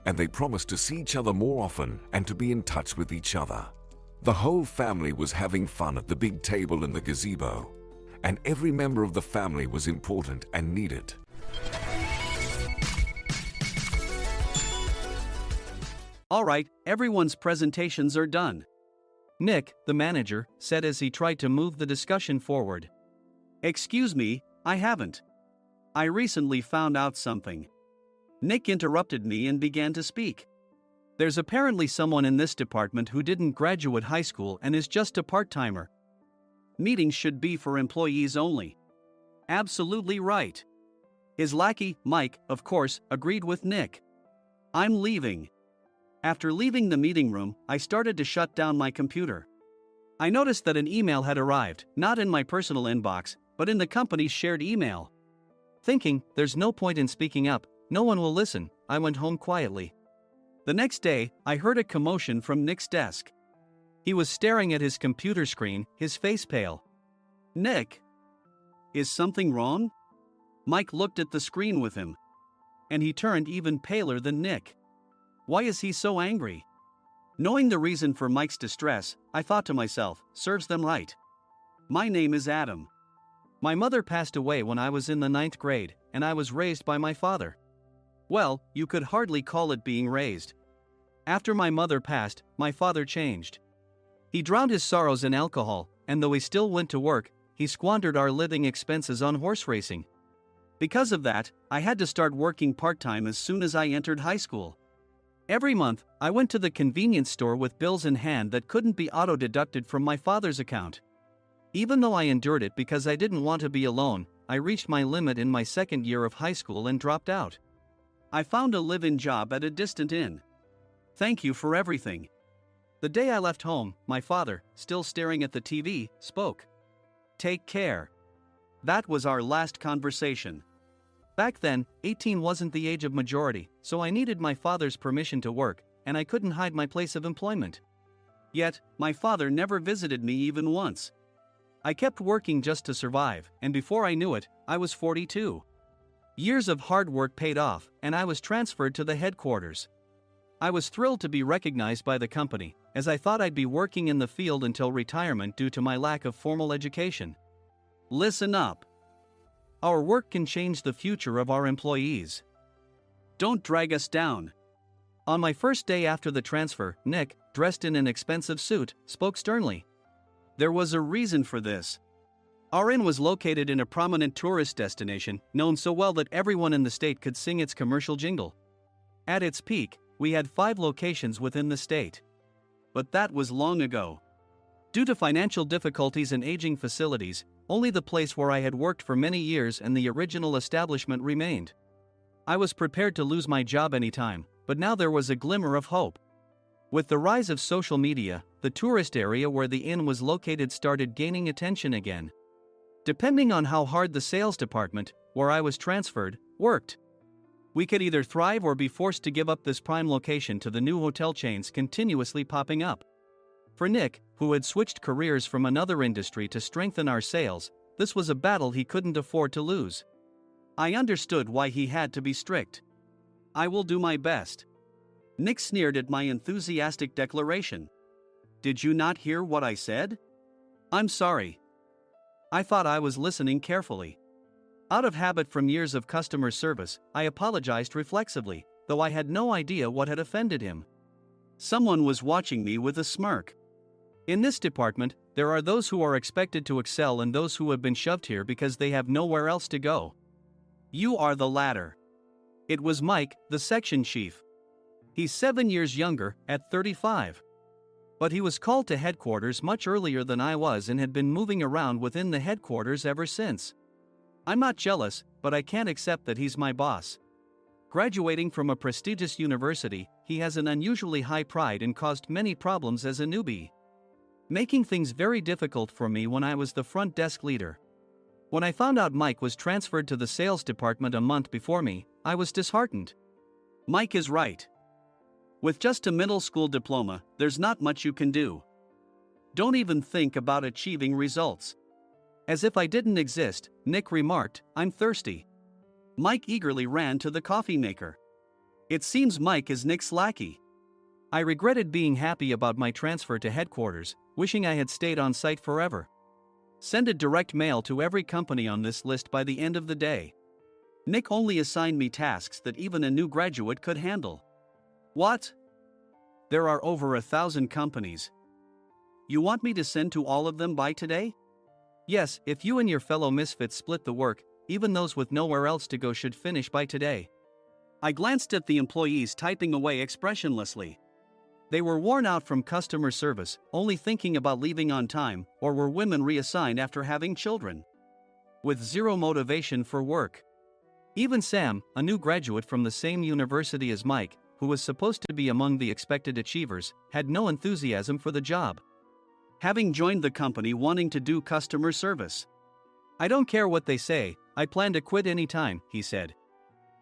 And they promised to see each other more often and to be in touch with each other. The whole family was having fun at the big table in the gazebo. And every member of the family was important and needed. All right, everyone's presentations are done. Nick, the manager, said as he tried to move the discussion forward. Excuse me, I haven't. I recently found out something. Nick interrupted me and began to speak. There's apparently someone in this department who didn't graduate high school and is just a part-timer. Meetings should be for employees only. Absolutely right. His lackey, Mike, of course, agreed with Nick. I'm leaving. After leaving the meeting room, I started to shut down my computer. I noticed that an email had arrived, not in my personal inbox, but in the company's shared email. Thinking, there's no point in speaking up, no one will listen, I went home quietly. The next day, I heard a commotion from Nick's desk. He was staring at his computer screen, his face pale. Nick! Is something wrong? Mike looked at the screen with him. And he turned even paler than Nick. Why is he so angry? Knowing the reason for Mike's distress, I thought to myself, serves them right. My name is Adam. My mother passed away when I was in the 9th grade, and I was raised by my father. Well, you could hardly call it being raised. After my mother passed, my father changed. He drowned his sorrows in alcohol, and though he still went to work, he squandered our living expenses on horse racing. Because of that, I had to start working part-time as soon as I entered high school. Every month, I went to the convenience store with bills in hand that couldn't be auto-deducted from my father's account. Even though I endured it because I didn't want to be alone, I reached my limit in my second year of high school and dropped out. I found a live-in job at a distant inn. Thank you for everything. The day I left home, my father, still staring at the TV, spoke. Take care. That was our last conversation. Back then, 18 wasn't the age of majority, so I needed my father's permission to work, and I couldn't hide my place of employment. Yet, my father never visited me even once. I kept working just to survive, and before I knew it, I was 42. Years of hard work paid off, and I was transferred to the headquarters. I was thrilled to be recognized by the company, as I thought I'd be working in the field until retirement due to my lack of formal education. Listen up. Our work can change the future of our employees. Don't drag us down. On my first day after the transfer, Nick, dressed in an expensive suit, spoke sternly. There was a reason for this. Our inn was located in a prominent tourist destination, known so well that everyone in the state could sing its commercial jingle. At its peak, we had 5 locations within the state. But that was long ago. Due to financial difficulties and aging facilities, only the place where I had worked for many years and the original establishment remained. I was prepared to lose my job anytime, but now there was a glimmer of hope. With the rise of social media, the tourist area where the inn was located started gaining attention again. Depending on how hard the sales department, where I was transferred, worked. We could either thrive or be forced to give up this prime location to the new hotel chains continuously popping up. For Nick, who had switched careers from another industry to strengthen our sales, this was a battle he couldn't afford to lose. I understood why he had to be strict. I will do my best. Nick sneered at my enthusiastic declaration. Did you not hear what I said? I'm sorry. I thought I was listening carefully. Out of habit from years of customer service, I apologized reflexively, though I had no idea what had offended him. Someone was watching me with a smirk. In this department, there are those who are expected to excel and those who have been shoved here because they have nowhere else to go. You are the latter. It was Mike, the section chief. He's 7 years younger, at 35. But he was called to headquarters much earlier than I was and had been moving around within the headquarters ever since. I'm not jealous, but I can't accept that he's my boss. Graduating from a prestigious university, he has an unusually high pride and caused many problems as a newbie, making things very difficult for me when I was the front desk leader. When I found out Mike was transferred to the sales department a month before me, I was disheartened. Mike is right. With just a middle school diploma, there's not much you can do. Don't even think about achieving results. As if I didn't exist, Nick remarked, "I'm thirsty." Mike eagerly ran to the coffee maker. It seems Mike is Nick's lackey. I regretted being happy about my transfer to headquarters, wishing I had stayed on site forever. Send a direct mail to every company on this list by the end of the day. Nick only assigned me tasks that even a new graduate could handle. What? There are over 1,000 companies. You want me to send to all of them by today? Yes, if you and your fellow misfits split the work, even those with nowhere else to go should finish by today. I glanced at the employees typing away expressionlessly. They were worn out from customer service, only thinking about leaving on time, or were women reassigned after having children, with zero motivation for work. Even Sam, a new graduate from the same university as Mike, who was supposed to be among the expected achievers, had no enthusiasm for the job, having joined the company wanting to do customer service. "I don't care what they say, I plan to quit any time," he said.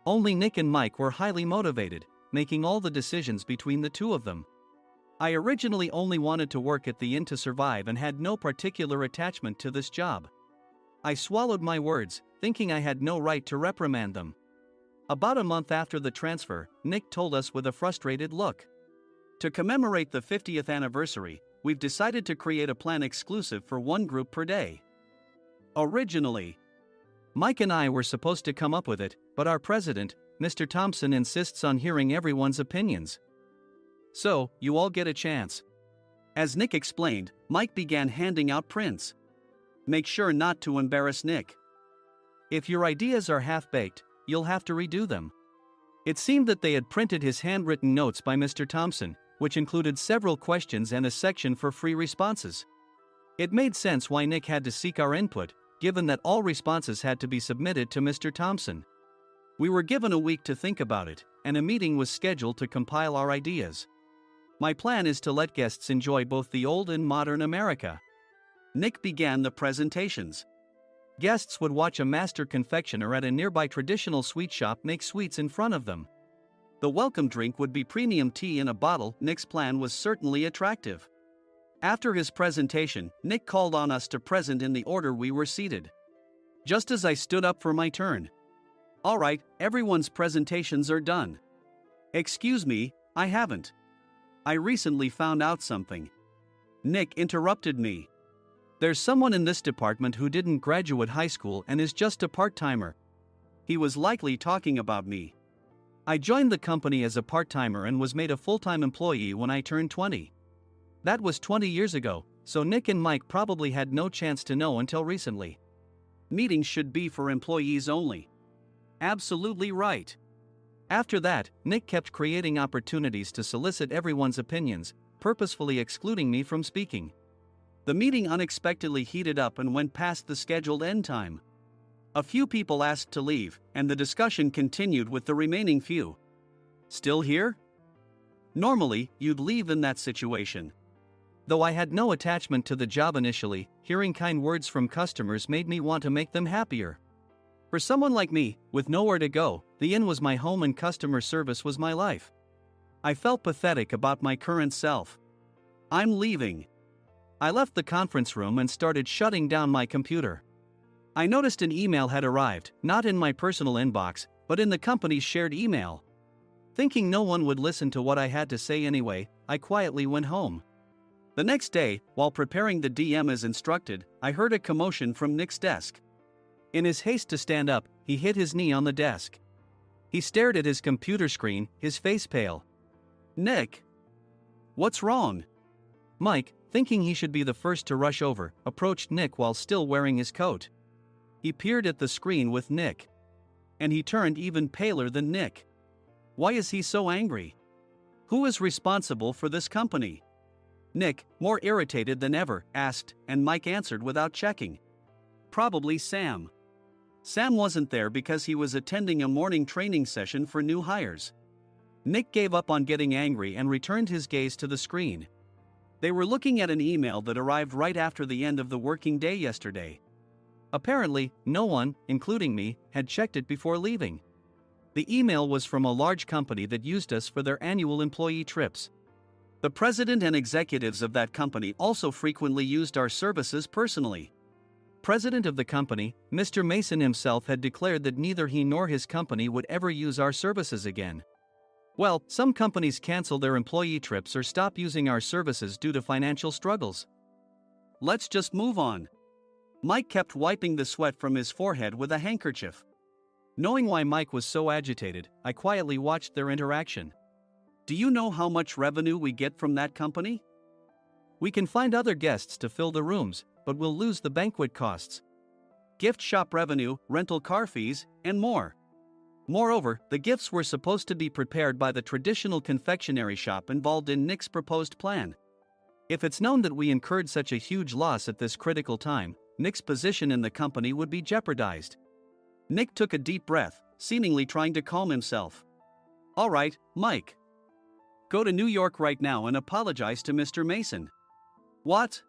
Only Nick and Mike were highly motivated, making all the decisions between the two of them. I originally only wanted to work at the inn to survive and had no particular attachment to this job. I swallowed my words, thinking I had no right to reprimand them. About a month after the transfer, Nick told us with a frustrated look, "To commemorate the 50th anniversary, we've decided to create a plan exclusive for one group per day." Originally, Mike and I were supposed to come up with it, but our president, Mr. Thompson, insists on hearing everyone's opinions. "So, you all get a chance." As Nick explained, Mike began handing out prints. "Make sure not to embarrass Nick. If your ideas are half-baked, you'll have to redo them." It seemed that they had printed his handwritten notes by Mr. Thompson, which included several questions and a section for free responses. It made sense why Nick had to seek our input, given that all responses had to be submitted to Mr. Thompson. We were given a week to think about it, and a meeting was scheduled to compile our ideas. My plan is to let guests enjoy both the old and modern America. Nick began the presentations. Guests would watch a master confectioner at a nearby traditional sweet shop make sweets in front of them. The welcome drink would be premium tea in a bottle. Nick's plan was certainly attractive. After his presentation, Nick called on us to present in the order we were seated. Just as I stood up for my turn. "All right, everyone's presentations are done." "Excuse me, I haven't. I recently found out something." Nick interrupted me. "There's someone in this department who didn't graduate high school and is just a part-timer." He was likely talking about me. I joined the company as a part-timer and was made a full-time employee when I turned 20. That was 20 years ago, so Nick and Mike probably had no chance to know until recently. Meetings should be for employees only. Absolutely right. After that, Nick kept creating opportunities to solicit everyone's opinions, purposefully excluding me from speaking. The meeting unexpectedly heated up and went past the scheduled end time. A few people asked to leave, and the discussion continued with the remaining few. "Still here?" Normally, you'd leave in that situation. Though I had no attachment to the job initially, hearing kind words from customers made me want to make them happier. For someone like me, with nowhere to go, the inn was my home and customer service was my life. I felt pathetic about my current self. "I'm leaving." I left the conference room and started shutting down my computer. I noticed an email had arrived, not in my personal inbox, but in the company's shared email. Thinking no one would listen to what I had to say anyway, I quietly went home. The next day, while preparing the DM as instructed, I heard a commotion from Nick's desk. In his haste to stand up, he hit his knee on the desk. He stared at his computer screen, his face pale. "Nick, what's wrong?" Mike, thinking he should be the first to rush over, approached Nick while still wearing his coat. He peered at the screen with Nick. And he turned even paler than Nick. "Why is he so angry?" Who is responsible for this company? Nick, more irritated than ever, asked, and Mike answered without checking. Probably Sam. Sam wasn't there because he was attending a morning training session for new hires. Nick gave up on getting angry and returned his gaze to the screen. They were looking at an email that arrived right after the end of the working day yesterday. Apparently, no one, including me, had checked it before leaving. The email was from a large company that used us for their annual employee trips. The president and executives of that company also frequently used our services personally. President of the company, Mr. Mason himself, had declared that neither he nor his company would ever use our services again. Well, some companies cancel their employee trips or stop using our services due to financial struggles. Let's just move on. Mike kept wiping the sweat from his forehead with a handkerchief. Knowing why Mike was so agitated, I quietly watched their interaction. Do you know how much revenue we get from that company? We can find other guests to fill the rooms, but we'll lose the banquet costs, gift shop revenue, rental car fees, and more. Moreover, the gifts were supposed to be prepared by the traditional confectionery shop involved in Nick's proposed plan. If it's known that we incurred such a huge loss at this critical time, Nick's position in the company would be jeopardized. Nick took a deep breath, seemingly trying to calm himself. All right, Mike. Go to New York right now and apologize to Mr. Mason. What?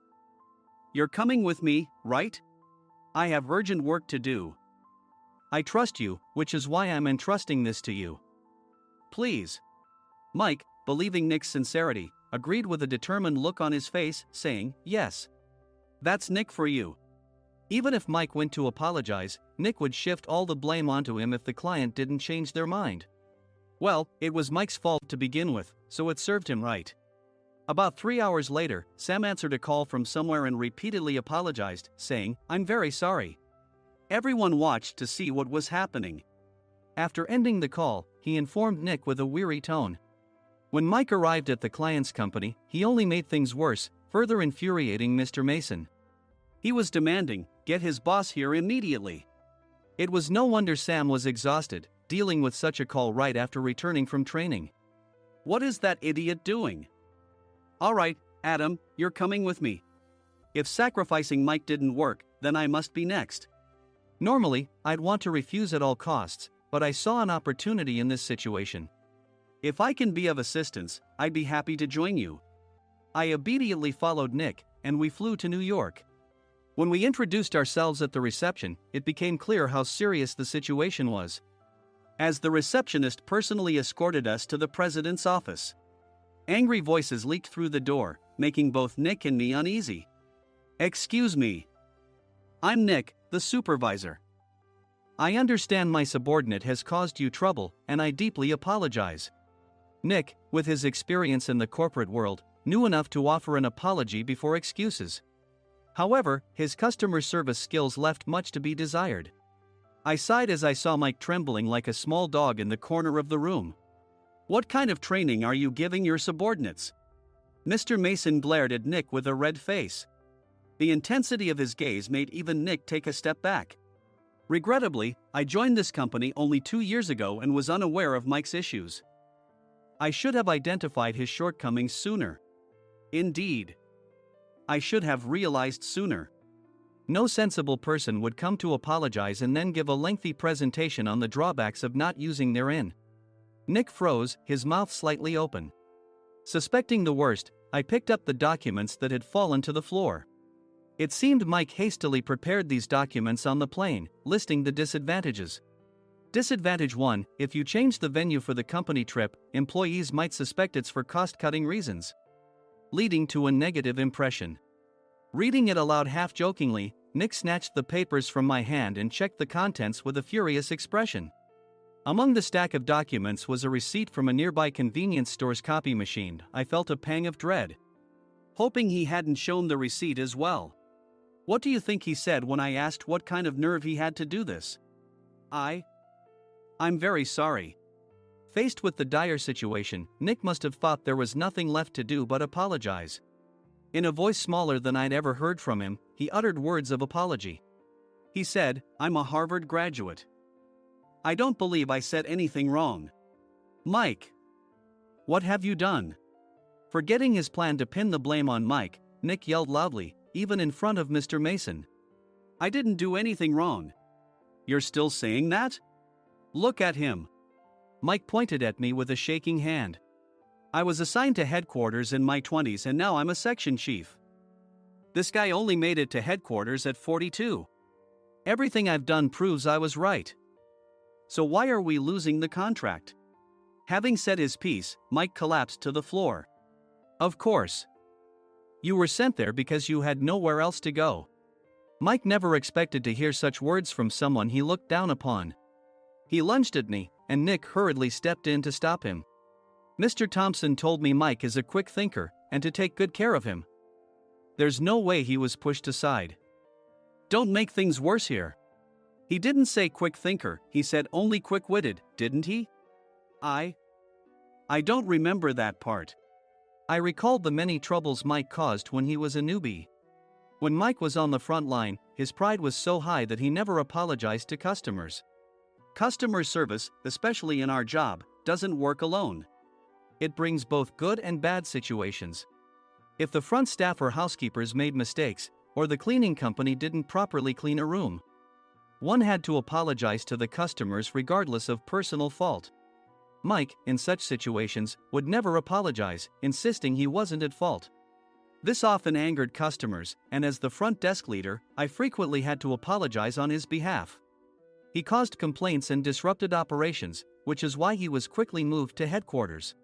You're coming with me, right? I have urgent work to do. I trust you, which is why I'm entrusting this to you. Please. Mike, believing Nick's sincerity, agreed with a determined look on his face, saying, yes. That's Nick for you. Even if Mike went to apologize, Nick would shift all the blame onto him if the client didn't change their mind. Well, it was Mike's fault to begin with, so it served him right. About 3 hours later, Sam answered a call from somewhere and repeatedly apologized, saying, I'm very sorry. Everyone watched to see what was happening. After ending the call, he informed Nick with a weary tone. When Mike arrived at the client's company, he only made things worse, further infuriating Mr. Mason. He was demanding, get his boss here immediately. It was no wonder Sam was exhausted, dealing with such a call right after returning from training. What is that idiot doing? All right, Adam, you're coming with me. If sacrificing Mike didn't work, then I must be next. Normally, I'd want to refuse at all costs, but I saw an opportunity in this situation. If I can be of assistance, I'd be happy to join you. I immediately followed Nick, and we flew to New York. When we introduced ourselves at the reception, it became clear how serious the situation was, as the receptionist personally escorted us to the president's office. Angry voices leaked through the door, making both Nick and me uneasy. Excuse me. I'm Nick, the supervisor. I understand my subordinate has caused you trouble, and I deeply apologize. Nick, with his experience in the corporate world, knew enough to offer an apology before excuses. However, his customer service skills left much to be desired. I sighed as I saw Mike trembling like a small dog in the corner of the room. What kind of training are you giving your subordinates? Mr. Mason glared at Nick with a red face. The intensity of his gaze made even Nick take a step back. Regrettably, I joined this company only 2 years ago and was unaware of Mike's issues. I should have identified his shortcomings sooner. Indeed. I should have realized sooner. No sensible person would come to apologize and then give a lengthy presentation on the drawbacks of not using their inn. Nick froze, his mouth slightly open. Suspecting the worst, I picked up the documents that had fallen to the floor. It seemed Mike hastily prepared these documents on the plane, listing the disadvantages. Disadvantage 1: if you change the venue for the company trip, employees might suspect it's for cost-cutting reasons, leading to a negative impression. Reading it aloud half-jokingly, Nick snatched the papers from my hand and checked the contents with a furious expression. Among the stack of documents was a receipt from a nearby convenience store's copy machine. I felt a pang of dread, hoping he hadn't shown the receipt as well. What do you think he said when I asked what kind of nerve he had to do this? I'm very sorry. Faced with the dire situation, Nick must have thought there was nothing left to do but apologize. In a voice smaller than I'd ever heard from him, he uttered words of apology. He said, I'm a Harvard graduate. I don't believe I said anything wrong. Mike. What have you done? Forgetting his plan to pin the blame on Mike, Nick yelled loudly, even in front of Mr. Mason. I didn't do anything wrong. You're still saying that? Look at him. Mike pointed at me with a shaking hand. I was assigned to headquarters in my 20s and now I'm a section chief. This guy only made it to headquarters at 42. Everything I've done proves I was right. So why are we losing the contract? Having said his piece, Mike collapsed to the floor. Of course. You were sent there because you had nowhere else to go. Mike never expected to hear such words from someone he looked down upon. He lunged at me, and Nick hurriedly stepped in to stop him. Mr. Thompson told me Mike is a quick thinker, and to take good care of him. There's no way he was pushed aside. Don't make things worse here. He didn't say quick thinker, he said only quick-witted, didn't he? I don't remember that part. I recalled the many troubles Mike caused when he was a newbie. When Mike was on the front line, his pride was so high that he never apologized to customers. Customer service, especially in our job, doesn't work alone. It brings both good and bad situations. If the front staff or housekeepers made mistakes, or the cleaning company didn't properly clean a room, one had to apologize to the customers regardless of personal fault. Mike, in such situations, would never apologize, insisting he wasn't at fault. This often angered customers, and as the front desk leader, I frequently had to apologize on his behalf. He caused complaints and disrupted operations, which is why he was quickly moved to headquarters.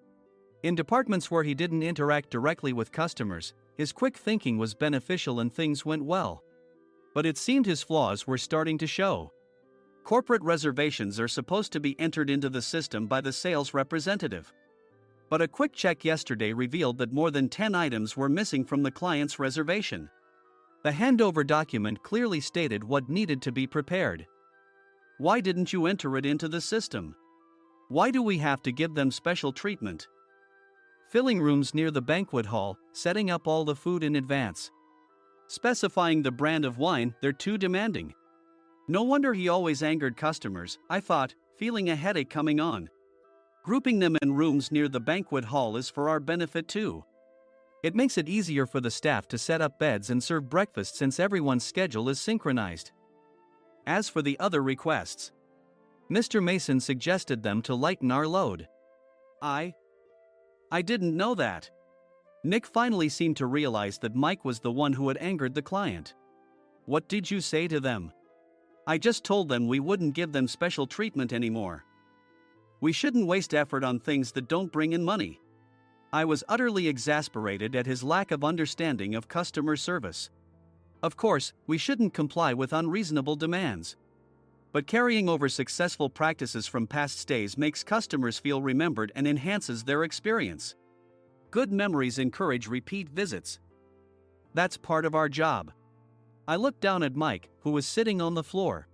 In departments where he didn't interact directly with customers, his quick thinking was beneficial and things went well. But it seemed his flaws were starting to show. Corporate reservations are supposed to be entered into the system by the sales representative. But a quick check yesterday revealed that more than 10 items were missing from the client's reservation. The handover document clearly stated what needed to be prepared. Why didn't you enter it into the system? Why do we have to give them special treatment? Filling rooms near the banquet hall, setting up all the food in advance. Specifying the brand of wine, they're too demanding. No wonder he always angered customers, I thought, feeling a headache coming on. Grouping them in rooms near the banquet hall is for our benefit too. It makes it easier for the staff to set up beds and serve breakfast since everyone's schedule is synchronized. As for the other requests, Mr. Mason suggested them to lighten our load. I didn't know that. Nick finally seemed to realize that Mike was the one who had angered the client. What did you say to them? I just told them we wouldn't give them special treatment anymore. We shouldn't waste effort on things that don't bring in money. I was utterly exasperated at his lack of understanding of customer service. Of course, we shouldn't comply with unreasonable demands. But carrying over successful practices from past stays makes customers feel remembered and enhances their experience. Good memories encourage repeat visits. That's part of our job. I looked down at Mike, who was sitting on the floor.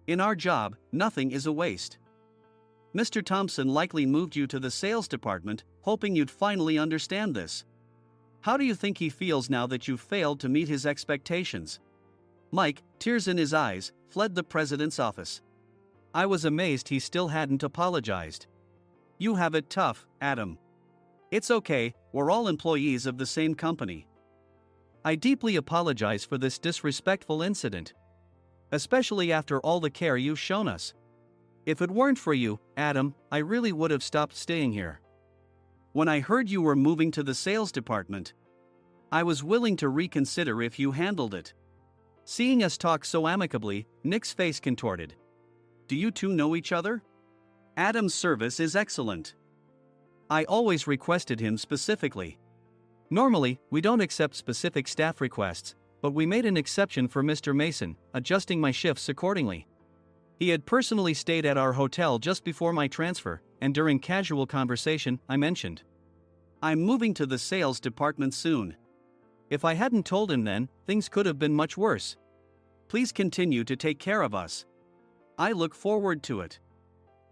In our job, nothing is a waste. Mr. Thompson likely moved you to the sales department, hoping you'd finally understand this. How do you think he feels now that you've failed to meet his expectations? Mike, tears in his eyes, fled the president's office. I was amazed he still hadn't apologized. You have it tough, Adam. It's okay, we're all employees of the same company. I deeply apologize for this disrespectful incident. Especially after all the care you've shown us. If it weren't for you, Adam, I really would have stopped staying here. When I heard you were moving to the sales department, I was willing to reconsider if you handled it. Seeing us talk so amicably, Nick's face contorted. Do you two know each other? Adam's service is excellent. I always requested him specifically. Normally, we don't accept specific staff requests, but we made an exception for Mr. Mason, adjusting my shifts accordingly. He had personally stayed at our hotel just before my transfer, and during casual conversation, I mentioned, I'm moving to the sales department soon. If I hadn't told him then, things could have been much worse. Please continue to take care of us. I look forward to it.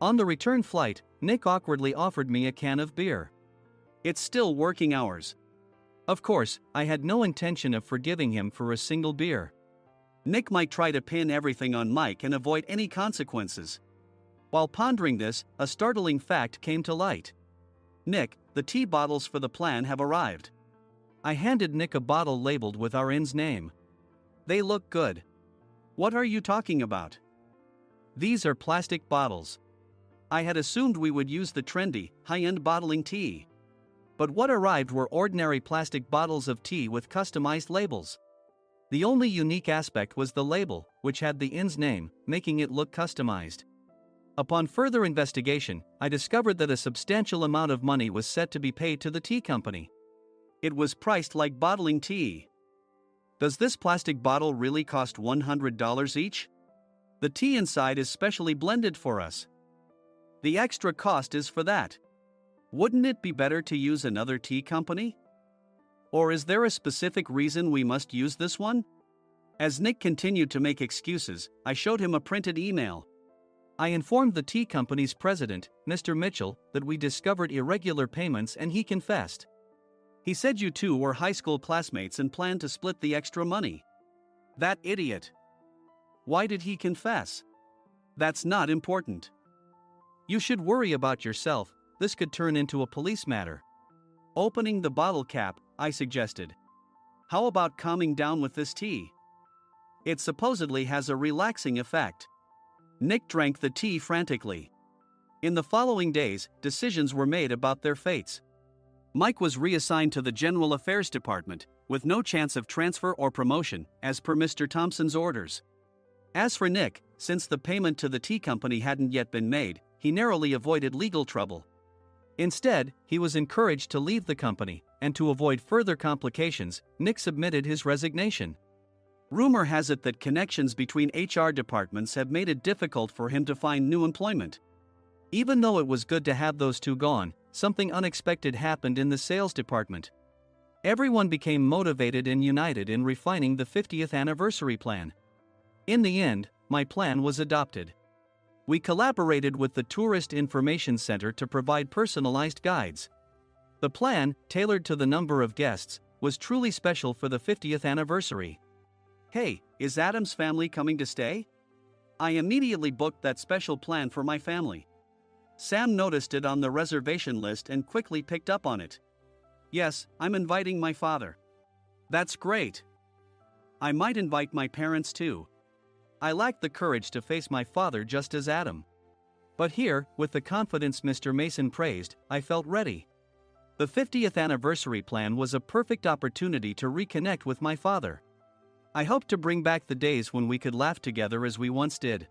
On the return flight, Nick awkwardly offered me a can of beer. It's still working hours. Of course, I had no intention of forgiving him for a single beer. Nick might try to pin everything on Mike and avoid any consequences. While pondering this, a startling fact came to light. Nick, the tea bottles for the plan have arrived. I handed Nick a bottle labeled with our inn's name. They look good. What are you talking about? These are plastic bottles. I had assumed we would use the trendy, high-end bottling tea. But what arrived were ordinary plastic bottles of tea with customized labels. The only unique aspect was the label, which had the inn's name, making it look customized. Upon further investigation, I discovered that a substantial amount of money was set to be paid to the tea company. It was priced like bottling tea. Does this plastic bottle really cost $100 each? The tea inside is specially blended for us. The extra cost is for that. Wouldn't it be better to use another tea company? Or is there a specific reason we must use this one? As Nick continued to make excuses, I showed him a printed email. I informed the tea company's president, Mr. Mitchell, that we discovered irregular payments and he confessed. He said you two were high school classmates and planned to split the extra money. That idiot. Why did he confess? That's not important. You should worry about yourself, this could turn into a police matter. Opening the bottle cap, I suggested. How about calming down with this tea? It supposedly has a relaxing effect. Nick drank the tea frantically. In the following days, decisions were made about their fates. Mike was reassigned to the General Affairs Department, with no chance of transfer or promotion, as per Mr. Thompson's orders. As for Nick, since the payment to the tea company hadn't yet been made, he narrowly avoided legal trouble. Instead, he was encouraged to leave the company, and to avoid further complications, Nick submitted his resignation. Rumor has it that connections between HR departments have made it difficult for him to find new employment. Even though it was good to have those two gone, something unexpected happened in the sales department. Everyone became motivated and united in refining the 50th anniversary plan. In the end, my plan was adopted. We collaborated with the Tourist Information Center to provide personalized guides. The plan, tailored to the number of guests, was truly special for the 50th anniversary. Hey, is Adam's family coming to stay? I immediately booked that special plan for my family. Sam noticed it on the reservation list and quickly picked up on it. Yes, I'm inviting my father. That's great. I might invite my parents too. I lacked the courage to face my father just as Adam. But here, with the confidence Mr. Mason praised, I felt ready. The 50th anniversary plan was a perfect opportunity to reconnect with my father. I hoped to bring back the days when we could laugh together as we once did.